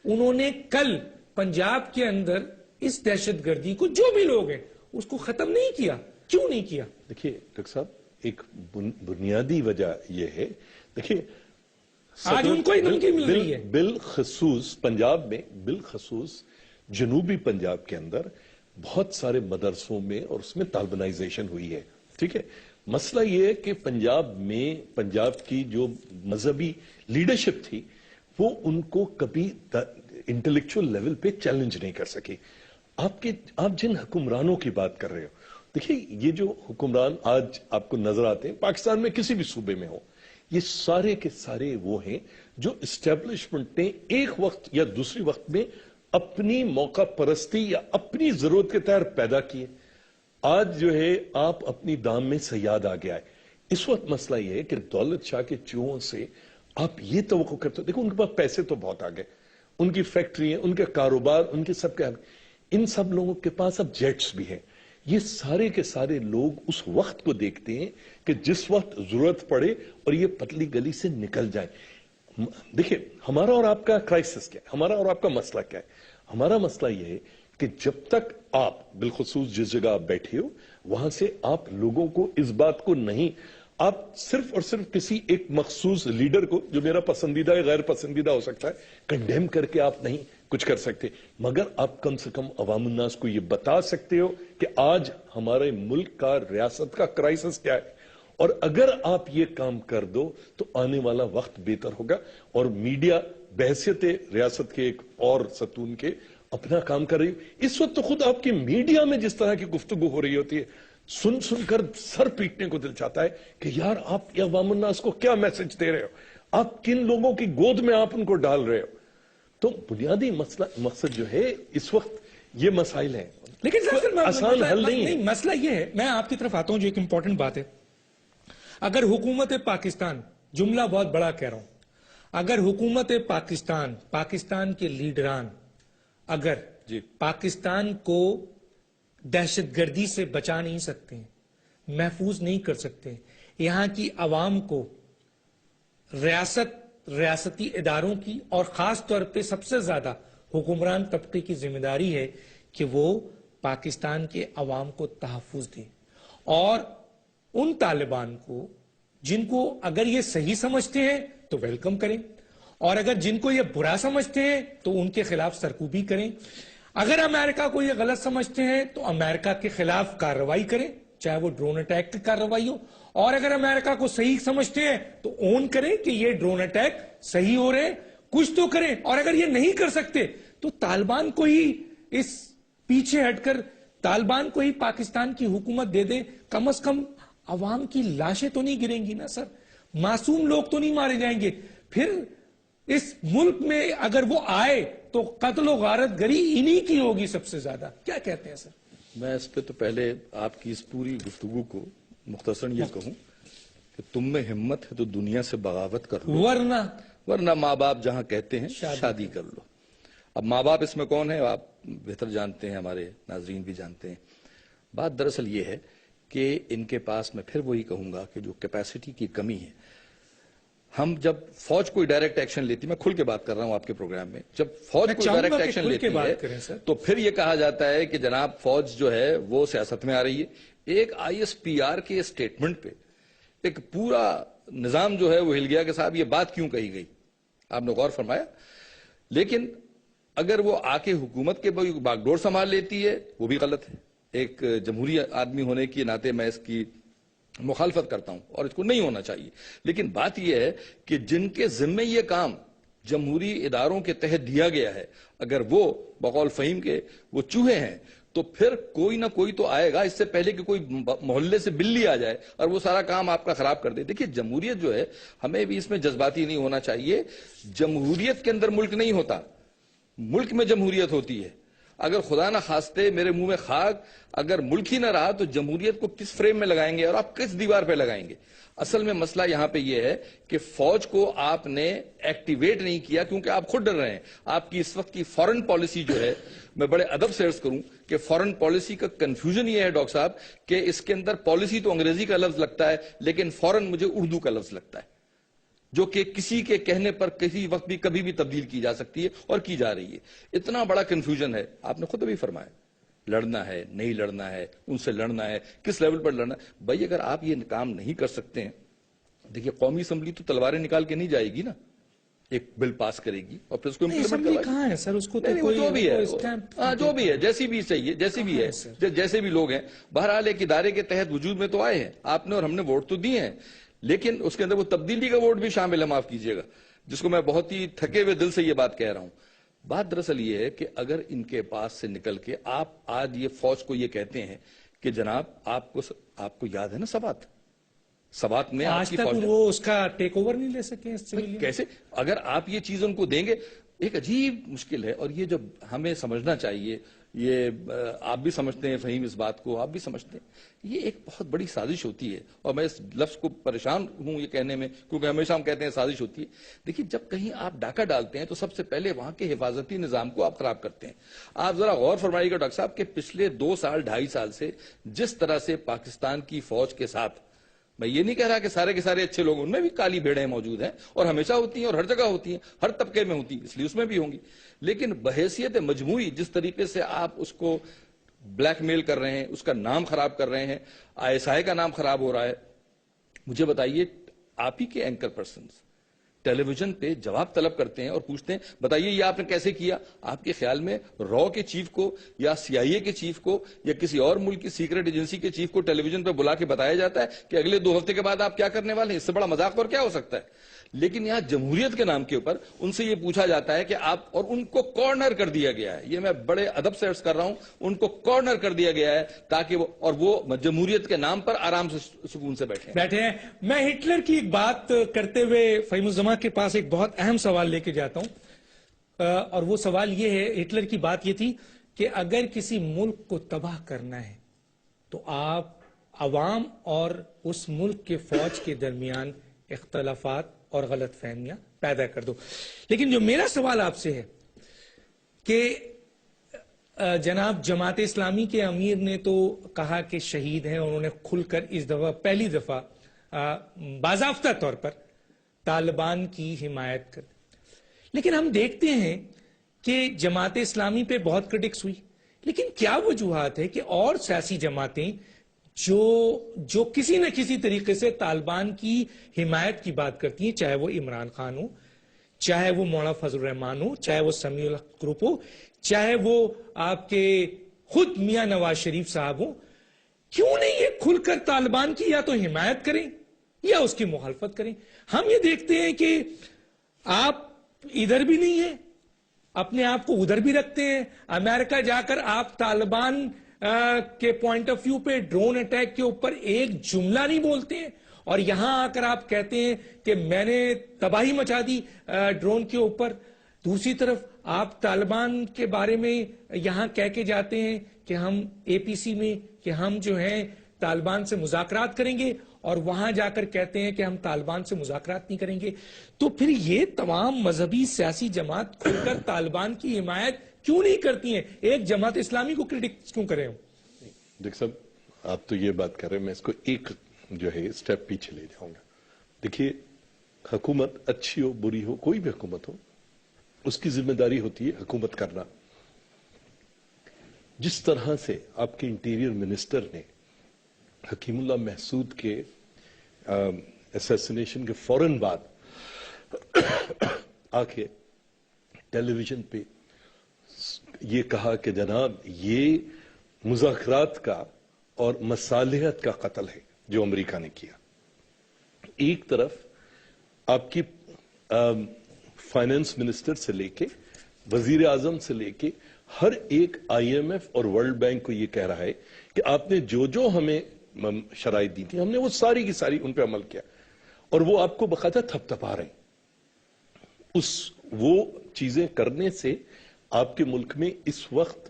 انہوں نے کل پنجاب کے اندر اس دہشت گردی کو جو بھی لوگ ہیں اس کو ختم نہیں کیا. کیوں نہیں کیا؟ دیکھیے ڈاکٹر صاحب، ایک بنیادی وجہ یہ ہے، دیکھیے آج ان کو ہی دھمکی مل رہی ہے. بالخصوص پنجاب میں، بالخصوص جنوبی پنجاب کے اندر بہت سارے مدرسوں میں اور اس میں طالبانائزیشن ہوئی ہے. ٹھیک ہے، مسئلہ یہ ہے کہ پنجاب میں پنجاب کی جو مذہبی لیڈرشپ تھی وہ ان کو کبھی انٹلیکچوئل لیول پہ چیلنج نہیں کر سکی. آپ جن حکمرانوں کی بات کر رہے ہو، دیکھیے یہ جو حکمران آج آپ کو نظر آتے ہیں پاکستان میں کسی بھی صوبے میں ہو، یہ سارے کے سارے وہ ہیں جو اسٹیبلشمنٹ نے ایک وقت یا دوسری وقت میں اپنی موقع پرستی یا اپنی ضرورت کے تحت پیدا کیے. آج جو ہے آپ اپنی دام میں صیاد آ گیا ہے. اس وقت مسئلہ یہ ہے کہ دولت شاہ کے چوہوں سے آپ یہ توقع کرتے ہو، دیکھو ان کے پاس پیسے تو بہت آ گئے، ان کی فیکٹری ہیں، ان کے کاروبار، ان کے سب کے، ان سب لوگوں کے پاس اب جیٹس بھی ہیں. یہ سارے کے سارے لوگ اس وقت کو دیکھتے ہیں کہ جس وقت ضرورت پڑے اور یہ پتلی گلی سے نکل جائیں. دیکھیں ہمارا اور آپ کا کرائسس کیا ہے، ہمارا اور آپ کا مسئلہ کیا ہے. ہمارا مسئلہ یہ ہے کہ جب تک آپ بالخصوص جس جگہ آپ بیٹھے ہو وہاں سے آپ لوگوں کو اس بات کو نہیں، آپ صرف اور صرف کسی ایک مخصوص لیڈر کو جو میرا پسندیدہ یا غیر پسندیدہ ہو سکتا ہے کنڈیم کر کے آپ نہیں کچھ کر سکتے، مگر آپ کم سے کم عوام الناس کو یہ بتا سکتے ہو کہ آج ہمارے ملک کا، ریاست کا کرائسس کیا ہے. اور اگر آپ یہ کام کر دو تو آنے والا وقت بہتر ہوگا. اور میڈیا بحیثیت ریاست کے ایک اور ستون کے اپنا کام کر رہی ہے. اس وقت تو خود آپ کی میڈیا میں جس طرح کی گفتگو ہو رہی ہوتی ہے سن سن کر سر پیٹنے کو دل چاہتا ہے کہ یار آپ یہ عوام الناس کو کیا میسج دے رہے ہو، آپ کن لوگوں کی گود میں آپ ان کو ڈال رہے ہو. تو بنیادی مقصد جو ہے اس وقت یہ مسائل ہیں، لیکن سر آسان حل نہیں ہے. مسئلہ یہ ہے، میں آپ کی طرف آتا ہوں جو ایک امپورٹنٹ بات ہے. اگر حکومت پاکستان، جملہ بہت بڑا کہہ رہا ہوں، اگر حکومت پاکستان، پاکستان کے لیڈران اگر پاکستان کو دہشت گردی سے بچا نہیں سکتے، محفوظ نہیں کر سکتے، یہاں کی عوام کو ریاستی اداروں کی اور خاص طور پہ سب سے زیادہ حکمران طبقے کی ذمہ داری ہے کہ وہ پاکستان کے عوام کو تحفظ دیں. اور ان طالبان کو جن کو اگر یہ صحیح سمجھتے ہیں تو ویلکم کریں، اور اگر جن کو یہ برا سمجھتے ہیں تو ان کے خلاف سرکوبی کریں. اگر امریکہ کو یہ غلط سمجھتے ہیں تو امریکہ کے خلاف کارروائی کریں، چاہے وہ ڈرون اٹیک کی کارروائی ہو. اور اگر امریکہ کو صحیح سمجھتے ہیں تو اون کریں کہ یہ ڈرون اٹیک صحیح ہو رہے ہیں، کچھ تو کریں. اور اگر یہ نہیں کر سکتے تو طالبان کو ہی اس پیچھے ہٹ کر طالبان کو ہی پاکستان کی حکومت دے دیں. کم از کم عوام کی لاشیں تو نہیں گریں گی نا سر، معصوم لوگ تو نہیں مارے جائیں گے. پھر اس ملک میں اگر وہ آئے تو قتل و غارت گری انہی کی ہوگی سب سے زیادہ. کیا کہتے ہیں سر؟ میں اس پہ تو پہلے آپ کی اس پوری گفتگو کو مختصراً یہ کہوں کہ تم میں ہمت ہے تو دنیا سے بغاوت کر لو، ورنہ ماں باپ جہاں کہتے ہیں شادی کر لو. اب ماں باپ اس میں کون ہے آپ بہتر جانتے ہیں، ہمارے ناظرین بھی جانتے ہیں. بات دراصل یہ ہے کہ ان کے پاس، میں پھر وہی کہوں گا کہ جو کیپیسٹی کی کمی ہے. ہم جب فوج کوئی ڈائریکٹ ایکشن لیتی، میں کھل کے بات کر رہا ہوں آپ کے پروگرام میں، جب فوج کوئی ڈائریکٹ ایکشن لیتی ہے تو پھر یہ کہا جاتا ہے کہ جناب فوج جو ہے وہ سیاست میں آ رہی ہے. ایک ISPR کے اسٹیٹمنٹ پہ ایک پورا نظام جو ہے وہ ہل گیا کہ صاحب یہ بات کیوں کہی گئی. آپ نے غور فرمایا؟ لیکن اگر وہ آ کے حکومت کے باغ ڈور سنبھال لیتی ہے وہ بھی غلط ہے. ایک جمہوری آدمی ہونے کے ناطے میں اس کی مخالفت کرتا ہوں اور اس کو نہیں ہونا چاہیے. لیکن بات یہ ہے کہ جن کے ذمے یہ کام جمہوری اداروں کے تحت دیا گیا ہے، اگر وہ بقول فہیم کے وہ چوہے ہیں تو پھر کوئی نہ کوئی تو آئے گا، اس سے پہلے کہ کوئی محلے سے بلی آ جائے اور وہ سارا کام آپ کا خراب کر دے. دیکھیے جمہوریت جو ہے، ہمیں بھی اس میں جذباتی نہیں ہونا چاہیے. جمہوریت کے اندر ملک نہیں ہوتا، ملک میں جمہوریت ہوتی ہے. اگر خدا نہ خواستہ میرے منہ میں خاک، اگر ملک ہی نہ رہا تو جمہوریت کو کس فریم میں لگائیں گے اور آپ کس دیوار پہ لگائیں گے؟ اصل میں مسئلہ یہاں پہ یہ ہے کہ فوج کو آپ نے ایکٹیویٹ نہیں کیا کیونکہ آپ خود ڈر رہے ہیں. آپ کی اس وقت کی فورن پالیسی جو ہے، میں بڑے ادب سے عرض کروں کہ فورن پالیسی کا کنفیوژن یہ ہے ڈاکٹر صاحب کہ اس کے اندر پالیسی تو انگریزی کا لفظ لگتا ہے لیکن فورن مجھے اردو کا لفظ لگتا ہے. جو کہ کسی کے کہنے پر کسی وقت بھی کبھی بھی تبدیل کی جا سکتی ہے اور کی جا رہی ہے. اتنا بڑا کنفیوژن ہے. آپ نے خود ابھی فرمایا لڑنا ہے نہیں لڑنا ہے, ان سے لڑنا ہے, کس لیول پر لڑنا ہے. بھائی اگر آپ یہ کام نہیں کر سکتے ہیں, دیکھیے قومی اسمبلی تو تلواریں نکال کے نہیں جائے گی نا, ایک بل پاس کرے گی اور پھر اس کو اسمبلی کہاں ہے سر, اس کو تو کوئی جو بھی ہے, جو بھی ہے, جیسی بھی چاہیے, جیسی بھی ہے, جیسے بھی لوگ ہیں, بہرحال ایک ادارے کے تحت وجود میں تو آئے ہیں آپ نے اور ہم نے ووٹ تو دیے ہیں, لیکن اس کے اندر وہ تبدیلی کا ووٹ بھی شامل ہے, معاف کیجئے گا, جس کو میں بہت ہی تھکے ہوئے دل سے یہ بات کہہ رہا ہوں. بات دراصل یہ ہے کہ اگر ان کے پاس سے نکل کے آپ آج یہ فوج کو یہ کہتے ہیں کہ جناب آپ کو یاد ہے نا سوات میں آج تک وہ اس کا ٹیک اوور نہیں لے سکے کیسے, اگر آپ یہ چیز ان کو دیں گے, ایک عجیب مشکل ہے. اور یہ جو ہمیں سمجھنا چاہیے, یہ آپ بھی سمجھتے ہیں فہیم, اس بات کو آپ بھی سمجھتے ہیں, یہ ایک بہت بڑی سازش ہوتی ہے. اور میں اس لفظ کو پریشان ہوں یہ کہنے میں, کیونکہ ہمیشہ ہم کہتے ہیں سازش ہوتی ہے. دیکھیے جب کہیں آپ ڈاکہ ڈالتے ہیں تو سب سے پہلے وہاں کے حفاظتی نظام کو آپ خراب کرتے ہیں. آپ ذرا غور فرمائیے گا ڈاکٹر صاحب کہ پچھلے 2 سال 2.5 سال سے جس طرح سے پاکستان کی فوج کے ساتھ, میں یہ نہیں کہہ رہا کہ سارے کے سارے اچھے لوگ, ان میں بھی کالی بھیڑیں موجود ہیں اور ہمیشہ ہوتی ہیں اور ہر جگہ ہوتی ہیں, ہر طبقے میں ہوتی ہیں, اس لیے اس میں بھی ہوں گی, لیکن بحیثیت مجموعی جس طریقے سے آپ اس کو بلیک میل کر رہے ہیں, اس کا نام خراب کر رہے ہیں, ISI کا نام خراب ہو رہا ہے. مجھے بتائیے, آپ ہی کے اینکر پرسنز ٹیلی ویژن پہ جواب طلب کرتے ہیں اور پوچھتے ہیں بتائیے یہ آپ نے کیسے کیا. آپ کے خیال میں رو کے چیف کو یا CIA کے چیف کو یا کسی اور ملک کی سیکرٹ ایجنسی کے چیف کو ٹیلی ویژن پہ بلا کے بتایا جاتا ہے کہ اگلے 2 ہفتے کے بعد آپ کیا کرنے والے ہیں؟ اس سے بڑا مذاق اور کیا ہو سکتا ہے. لیکن یہاں جمہوریت کے نام کے اوپر ان سے یہ پوچھا جاتا ہے کہ آپ, اور ان کو کارنر کر دیا گیا ہے, یہ میں بڑے ادب سے عرض کر رہا ہوں, ان کو کارنر کر دیا گیا ہے تاکہ وہ جمہوریت کے نام پر آرام سے سکون سے بیٹھے ہیں. میں ہٹلر کی ایک بات کرتے ہوئے فہیم الزمان کے پاس ایک بہت اہم سوال لے کے جاتا ہوں, اور وہ سوال یہ ہے, ہٹلر کی بات یہ تھی کہ اگر کسی ملک کو تباہ کرنا ہے تو آپ عوام اور اس ملک کے فوج کے درمیان اختلافات اور غلط فہمیاں پیدا کر دو. لیکن جو میرا سوال آپ سے ہے کہ جناب جماعت اسلامی کے امیر نے تو کہا کہ شہید ہیں, اور انہوں نے کھل کر اس دفعہ پہلی دفعہ باضابطہ طور پر طالبان کی حمایت کر. لیکن ہم دیکھتے ہیں کہ جماعت اسلامی پہ بہت کرٹکس ہوئی, لیکن کیا وجوہات ہے کہ اور سیاسی جماعتیں جو کسی نہ کسی طریقے سے طالبان کی حمایت کی بات کرتی ہیں, چاہے وہ عمران خان ہو, چاہے وہ مولانا فضل الرحمان ہو, چاہے وہ سمیع الحق گروپ ہو, چاہے وہ آپ کے خود میاں نواز شریف صاحب ہوں, کیوں نہیں یہ کھل کر طالبان کی یا تو حمایت کریں یا اس کی مخالفت کریں؟ ہم یہ دیکھتے ہیں کہ آپ ادھر بھی نہیں ہیں, اپنے آپ کو ادھر بھی رکھتے ہیں. امریکہ جا کر آپ طالبان کے پوائنٹ آف ویو پہ ڈرون اٹیک کے اوپر ایک جملہ نہیں بولتے ہیں, اور یہاں آ کر آپ کہتے ہیں کہ میں نے تباہی مچا دی ڈرون کے اوپر. دوسری طرف آپ طالبان کے بارے میں یہاں کہہ کے جاتے ہیں کہ ہم APC میں کہ ہم جو ہیں طالبان سے مذاکرات کریں گے, اور وہاں جا کر کہتے ہیں کہ ہم طالبان سے مذاکرات نہیں کریں گے. تو پھر یہ تمام مذہبی سیاسی جماعت کھل کر طالبان کی حمایت کیوں نہیں کرتی ہیں؟ ایک جماعت اسلامی کو کرٹکس کیوں کریں؟ دیکھ صاحب, آپ تو یہ بات کر رہے ہیں, میں اس کو ایک جو ہے سٹیپ پیچھے لے جاؤں گا. دیکھیے, حکومت اچھی ہو بری ہو, کوئی بھی حکومت ہو, اس کی ذمہ داری ہوتی ہے حکومت کرنا. جس طرح سے آپ کے انٹیریئر منسٹر نے حکیم اللہ محسود کے اسیسینیشن کے فوراً بعد آ کے ٹیلی ویژن پہ یہ کہا کہ جناب یہ مذاکرات کا اور مصالحت کا قتل ہے جو امریکہ نے کیا. ایک طرف آپ کی فائنانس منسٹر سے لے کے وزیر اعظم سے لے کے ہر ایک IMF اور ورلڈ بینک کو یہ کہہ رہا ہے کہ آپ نے جو ہمیں شرائط دی تھی, ہم نے وہ ساری کی ساری ان پہ عمل کیا, اور وہ آپ کو باقاعدہ تھپتھپا رہے ہیں. وہ چیزیں کرنے سے آپ کے ملک میں اس وقت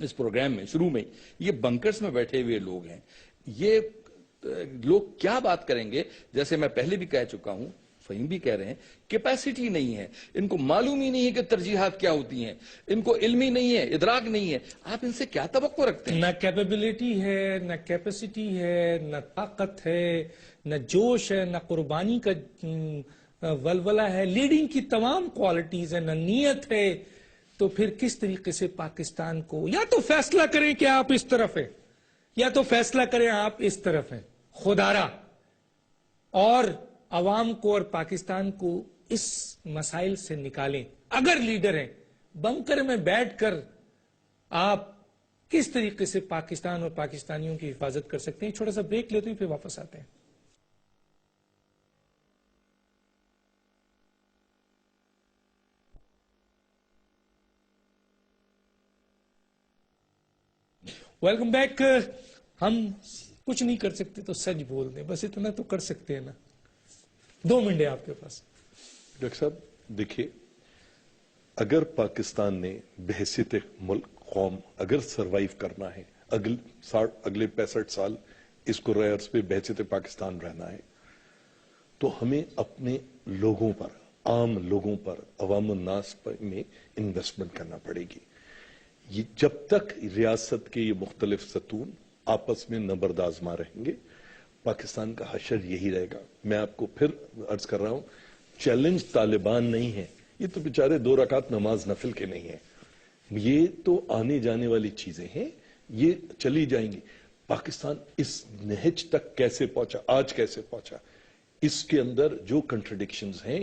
اس پروگرام میں شروع میں یہ بنکرز میں بیٹھے ہوئے لوگ ہیں، یہ لوگ کیا بات کریں گے؟ جیسے میں پہلے بھی کہہ چکا ہوں، فہیم بھی کہہ رہے ہیں، کیپیسٹی نہیں ہے، ان کو معلوم ہی نہیں ہے کہ ترجیحات کیا ہوتی ہیں، ان کو علم ہی نہیں ہے، ادراک نہیں ہے، آپ ان سے کیا توقع رکھتے ہیں؟ نہ کیپیبلٹی ہے، نہ کیپیسٹی ہے، نہ طاقت ہے، نہ جوش ہے، نہ قربانی کا ولولہ ہے، لیڈنگ کی تمام کوالٹیز ہیں، نہ نیت ہے، تو پھر کس طریقے سے پاکستان کو یا تو فیصلہ کریں کہ آپ اس طرف ہیں یا تو فیصلہ کریں آپ اس طرف ہیں، خدارا، اور عوام کو اور پاکستان کو اس مسائل سے نکالیں۔ اگر لیڈر ہیں، بنکر میں بیٹھ کر آپ کس طریقے سے پاکستان اور پاکستانیوں کی حفاظت کر سکتے ہیں؟ چھوٹا سا بریک لیتے ہیں، پھر واپس آتے ہیں۔ Welcome back. ہم کچھ نہیں کر سکتے تو سچ بول دیں، بس اتنا تو کر سکتے ہیں نا۔ 2 منٹ ہے آپ کے پاس۔ ڈاکٹر صاحب دیکھیے، اگر پاکستان نے بحیثیت ملک قوم اگر سروائیو کرنا ہے، اگلے 65 سال اس کو رائرس پہ بحیثیت پاکستان رہنا ہے، تو ہمیں اپنے لوگوں پر، عام لوگوں پر، عوام الناس میں انویسٹمنٹ کرنا پڑے گی۔ یہ جب تک ریاست کے یہ مختلف ستون آپس میں نبرد آزما رہیں گے، پاکستان کا حشر یہی رہے گا۔ میں آپ کو پھر عرض کر رہا ہوں، چیلنج طالبان نہیں ہے، یہ تو بیچارے 2 رکعت نماز نفل کے نہیں ہیں، یہ تو آنے جانے والی چیزیں ہیں، یہ چلی جائیں گی۔ پاکستان اس نہج تک کیسے پہنچا، آج کیسے پہنچا، اس کے اندر جو کنٹرڈکشنز ہیں،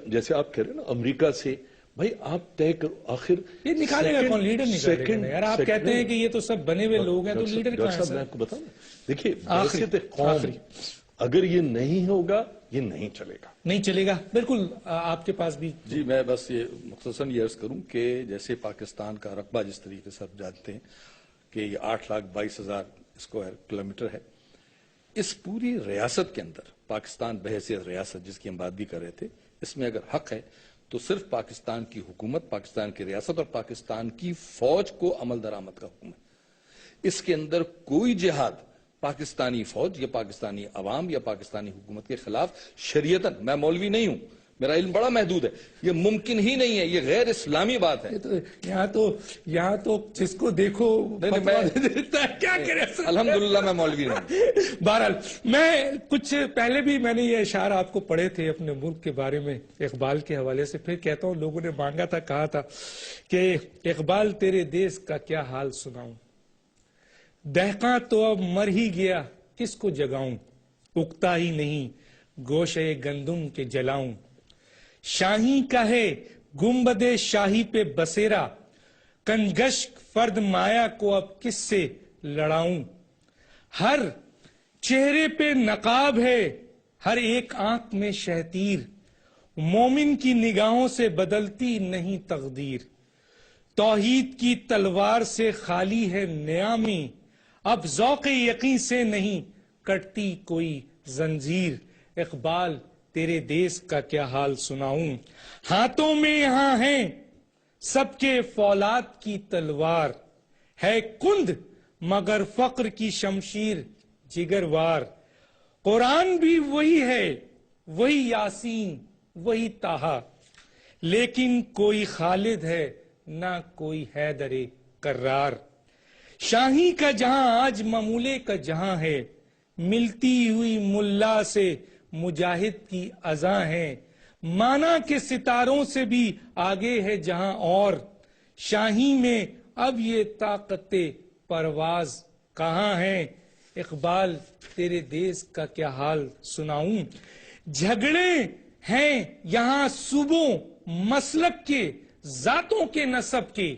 جیسے آپ کہہ رہے ہیں نا امریکہ سے، بھائی آپ طے کرو، آخر یہ نکالے گا کون؟ لیڈر نکالے گا یار۔ آپ کہتے ہیں کہ یہ تو سب بنے ہوئے لوگ ہیں، تو لیڈر کہاں ہے؟ میں آپ کو بتاؤں، دیکھیے بحیثیت قوم اگر یہ نہیں ہوگا، یہ نہیں چلے گا، نہیں چلے گا۔ بالکل آپ کے پاس بھی جی، میں بس یہ مختصراً یہ عرض کروں کہ جیسے پاکستان کا رقبہ جس طریقے سے آپ جانتے ہیں کہ یہ 8,22,000 اسکوائر کلومیٹر ہے، اس پوری ریاست کے اندر پاکستان بحیثیت ریاست جس کی ہم بات بھی کر رہے تھے، اس میں اگر حق ہے تو صرف پاکستان کی حکومت، پاکستان کی ریاست اور پاکستان کی فوج کو عمل درآمد کا حکم ہے۔ اس کے اندر کوئی جہاد پاکستانی فوج یا پاکستانی عوام یا پاکستانی حکومت کے خلاف شریعتاً، میں مولوی نہیں ہوں، میرا علم بڑا محدود ہے، یہ ممکن ہی نہیں ہے، یہ غیر اسلامی بات ہے۔ یہاں تو جس کو دیکھو کیا کرے، الحمدللہ میں مولوی نہیں۔ بہرحال میں کچھ پہلے بھی میں نے یہ اشعار آپ کو پڑھے تھے اپنے ملک کے بارے میں اقبال کے حوالے سے، پھر کہتا ہوں لوگوں نے مانگا تھا، کہا تھا کہ اقبال تیرے دیس کا کیا حال سناؤں، دہقاں تو اب مر ہی گیا کس کو جگاؤں، اگتا ہی نہیں گوشے گندم کے جلاؤں، شاہی کا ہے گنبد شاہی پہ بسیرا، کنگشک فرد مایا کو اب کس سے لڑاؤں، ہر چہرے پہ نقاب ہے ہر ایک آنکھ میں شہتیر، مومن کی نگاہوں سے بدلتی نہیں تقدیر، توحید کی تلوار سے خالی ہے نیامی، اب ذوق یقین سے نہیں کٹتی کوئی زنجیر، اقبال تیرے دیس کا کیا حال سناؤں، ہاتھوں میں یہاں ہیں سب کے فولاد کی تلوار، ہے کند مگر فقر کی شمشیر جگروار، قرآن بھی وہی ہے وہی یاسین وہی طٰہٰ، لیکن کوئی خالد ہے نہ کوئی حیدر کرار، شاہی کا جہاں آج ممولے کا جہاں ہے، ملتی ہوئی ملا سے مجاہد کی اذاں ہے، مانا کے ستاروں سے بھی آگے ہے جہاں اور، شاہی میں اب یہ طاقت پرواز کہاں ہے، اقبال تیرے دیس کا کیا حال سناؤں، جھگڑے ہیں یہاں صوبوں مسلک کے ذاتوں کے نسب کے،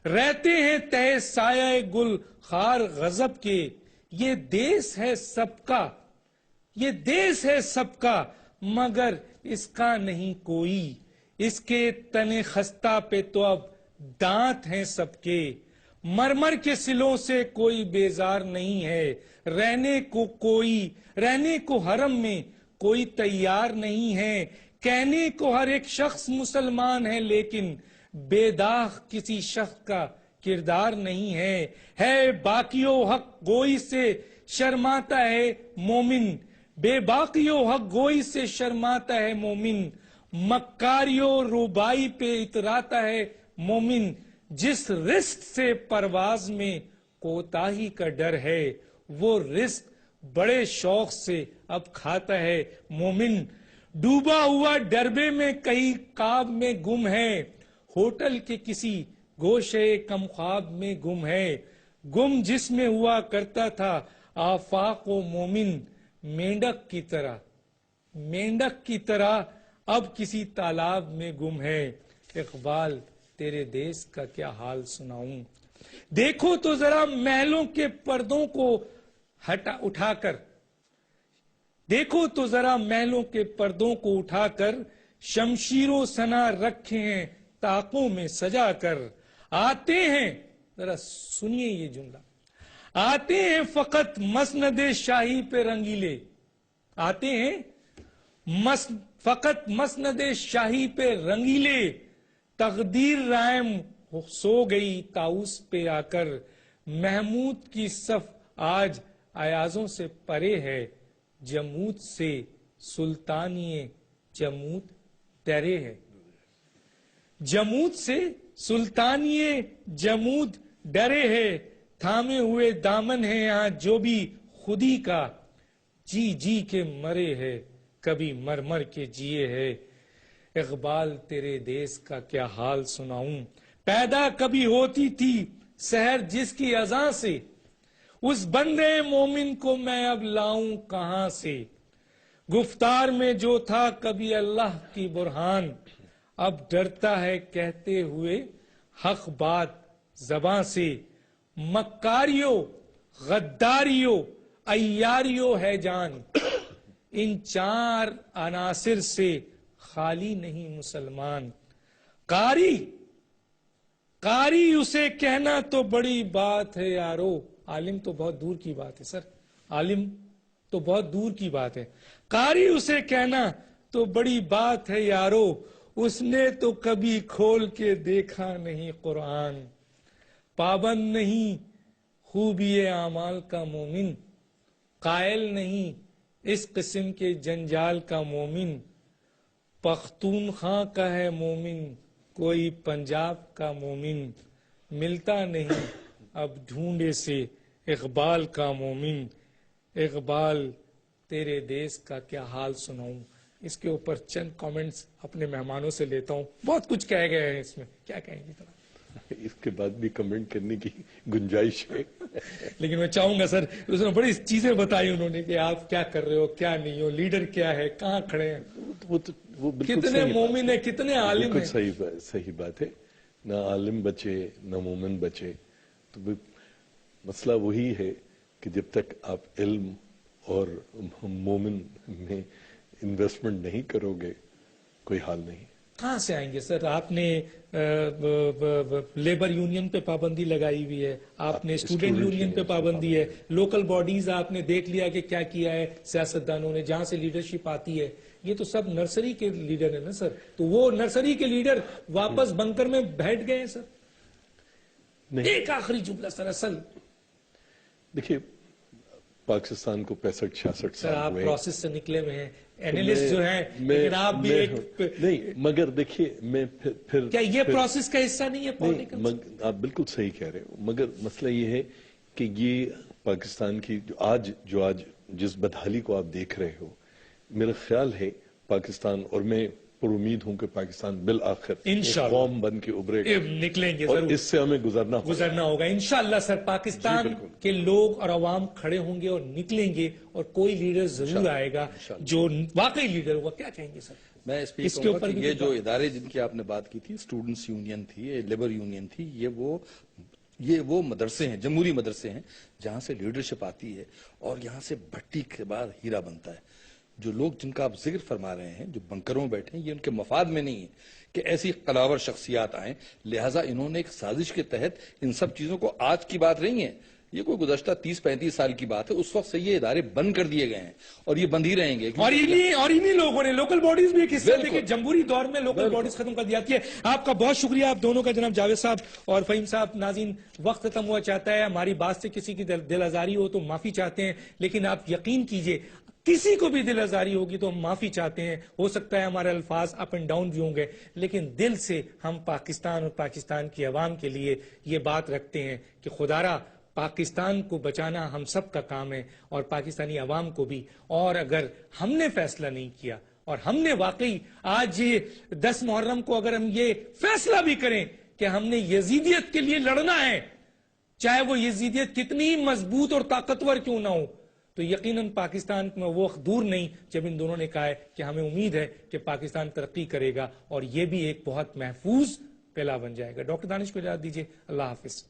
رہتے ہیں تہ سایہ گل خار غضب کے، یہ دیس ہے سب کا یہ دیس ہے سب کا مگر اس کا نہیں کوئی، اس کے تن خستہ پہ تو اب دانت ہیں سب کے، مرمر کے سلوں سے کوئی بیزار نہیں ہے، رہنے کو حرم میں کوئی تیار نہیں ہے، کہنے کو ہر ایک شخص مسلمان ہے لیکن بے داغ کسی شخص کا کردار نہیں ہے باقیو حق گوئی سے شرماتا ہے مومن، بے باقیو حق گوئی سے شرماتا ہے مومن، مکاریو روبائی پہ اتراتا ہے مومن، جس رزق سے پرواز میں کوتاہی کا ڈر ہے وہ رزق بڑے شوق سے اب کھاتا ہے مومن، ڈوبا ہوا ڈربے میں کئی کعب میں گم ہے، ہوٹل کے کسی گوشے کم خواب میں گم ہے، گم جس میں ہوا کرتا تھا آفاق و مومن، مینڈک کی طرح اب کسی تالاب میں گم ہے، اقبال تیرے دیس کا کیا حال سناؤں، دیکھو تو ذرا محلوں کے پردوں کو اٹھا کر، دیکھو تو ذرا محلوں کے پردوں کو اٹھا کر، شمشیر و سنا رکھے ہیں طاقوں میں سجا کر، آتے ہیں، ذرا سنیے یہ جملہ، آتے ہیں فقط مسند شاہی پہ رنگیلے، آتے ہیں فقط مسند شاہی پہ رنگیلے، تقدیر رائم سو گئی طاؤس پہ آ کر، محمود کی صف آج ایازوں سے پرے ہے، جمود سے سلطانی جمود ڈرے ہے، جمود سے سلطانی جمود ڈرے ہے، تھامے ہوئے دامن ہے یہاں جو بھی خودی کا، جی جی کے مرے ہے کبھی مر مر کے جیے ہے، اقبال تیرے دیس کا کیا حال سناؤں، پیدا کبھی ہوتی تھی سحر جس کی اذان سے، اس بندے مومن کو میں اب لاؤں کہاں سے، گفتار میں جو تھا کبھی اللہ کی برہان، اب ڈرتا ہے کہتے ہوئے حق بات زباں سے، مکاریو غداریو عیاریو ہے جان، ان چار عناصر سے خالی نہیں مسلمان، قاری اسے کہنا تو بڑی بات ہے یارو، عالم تو بہت دور کی بات ہے سر، عالم تو بہت دور کی بات ہے، قاری اسے کہنا تو بڑی بات ہے یارو، اس نے تو کبھی کھول کے دیکھا نہیں قرآن، پابند نہیں خوبی اعمال کا مومن، قائل نہیں اس قسم کے جنجال کا مومن، پختونخوا کا ہے مومن کوئی پنجاب کا مومن، ملتا نہیں اب ڈھونڈے سے اقبال کا مومن، اقبال تیرے دیس کا کیا حال سناؤں، اس کے اوپر چند کامنٹس اپنے مہمانوں سے لیتا ہوں، بہت کچھ کہہ گئے ہیں اس میں، کیا کہیں گے ذرا؟ اس کے بعد بھی کمنٹ کرنے کی گنجائش ہے، لیکن میں چاہوں گا سر، اس نے بڑی چیزیں بتائی انہوں نے کہ آپ کیا کر رہے ہو کیا نہیں ہو، لیڈر کیا ہے، کہاں کھڑے ہیں، وہ بالکل کتنے صحیح بات مومن ہیں، کتنے عالم ہیں، بالکل صحیح بات ہے، نہ عالم بچے نہ مومن بچے، تو مسئلہ وہی ہے کہ جب تک آپ علم اور مومن میں انویسٹمنٹ نہیں کرو گے کوئی حال نہیں۔ کہاں سے آئیں گے سر؟ آپ نے لیبر یونین پہ پابندی لگائی ہوئی ہے، آپ نے اسٹوڈنٹ یونین پہ پابندی ہے، لوکل باڈیز آپ نے دیکھ لیا کہ کیا کیا ہے سیاستدانوں نے، جہاں سے لیڈرشپ آتی ہے، یہ تو سب نرسری کے لیڈر ہیں نا سر، تو وہ نرسری کے لیڈر واپس بنکر میں بیٹھ گئے ہیں سر۔ ایک آخری جملہ سر، اصل دیکھیے پاکستان کو 65-66 سر سال آپ ہوئے، پروسیس سے نکلے ہوئے ہیں، اینالسٹ جو ہیں، لیکن آپ بھی ایک نہیں، مگر دیکھیے میں پھر کیا یہ پروسیس کا حصہ نہیں ہے پولیٹیکل؟ آپ بالکل صحیح کہہ رہے ہو، مگر مسئلہ یہ ہے کہ یہ پاکستان کی جو آج جس بدحالی کو آپ دیکھ رہے ہو، میرا خیال ہے پاکستان، اور میں پر امید ہوں کہ پاکستان بالآخر انشاءاللہ قوم بن کے ابھرے گا، نکلیں گے اور ضرور، اس سے ہمیں گزرنا ہوگا انشاءاللہ سر، پاکستان کے لوگ اور عوام کھڑے ہوں گے اور نکلیں گے، اور کوئی لیڈر ضرور آئے گا جو واقعی لیڈر ہوگا۔ کیا کہیں گے سر؟ میں اس کے اوپر یہ جو ادارے جن کی آپ نے بات کی تھی، اسٹوڈنٹس یونین تھی، لیبر یونین تھی، یہ وہ مدرسے ہیں، جمہوری مدرسے ہیں جہاں سے لیڈرشپ آتی ہے اور یہاں سے بھٹی کے بعد ہیرا بنتا ہے۔ جو لوگ جن کا آپ ذکر فرما رہے ہیں، جو بنکروں میں بیٹھے ہیں، یہ ان کے مفاد میں نہیں ہے کہ ایسی قلاور شخصیات آئیں، لہٰذا انہوں نے ایک سازش کے تحت ان سب چیزوں کو، آج کی بات نہیں ہے، یہ کوئی گزشتہ 30-35 سال کی بات ہے، اس وقت سے یہ ادارے بند کر دیے گئے ہیں اور یہ بند ہی رہیں گے. اور انہی لوگوں نے لوکل باڈیز بھی ایک حصہ بالکل. کہ جمہوری دور میں لوکل باڈیز ختم کر دی جاتی ہے. آپ کا بہت شکریہ آپ دونوں کا، جناب جاوید صاحب اور فہیم صاحب. ناظرین، وقت ختم ہوا چاہتا ہے، ہماری بات سے کسی کی دل آزاری ہو تو معافی چاہتے ہیں، لیکن آپ یقین کیجئے کسی کو بھی دل آزاری ہوگی تو ہم معافی چاہتے ہیں. ہو سکتا ہے ہمارے الفاظ اپ اینڈ ڈاؤن بھی ہوں گے، لیکن دل سے ہم پاکستان اور پاکستان کی عوام کے لیے یہ بات رکھتے ہیں کہ خدارا پاکستان کو بچانا ہم سب کا کام ہے اور پاکستانی عوام کو بھی. اور اگر ہم نے فیصلہ نہیں کیا اور ہم نے واقعی آج 10 محرم کو اگر ہم یہ فیصلہ بھی کریں کہ ہم نے یزیدیت کے لیے لڑنا ہے، چاہے وہ یزیدیت کتنی مضبوط اور طاقتور کیوں نہ ہو، تو یقیناً پاکستان میں وہ وقت دور نہیں جب ان دونوں نے کہا ہے کہ ہمیں امید ہے کہ پاکستان ترقی کرے گا اور یہ بھی ایک بہت محفوظ پہلا بن جائے گا. ڈاکٹر دانش کو اجازت دیجیے. اللہ حافظ.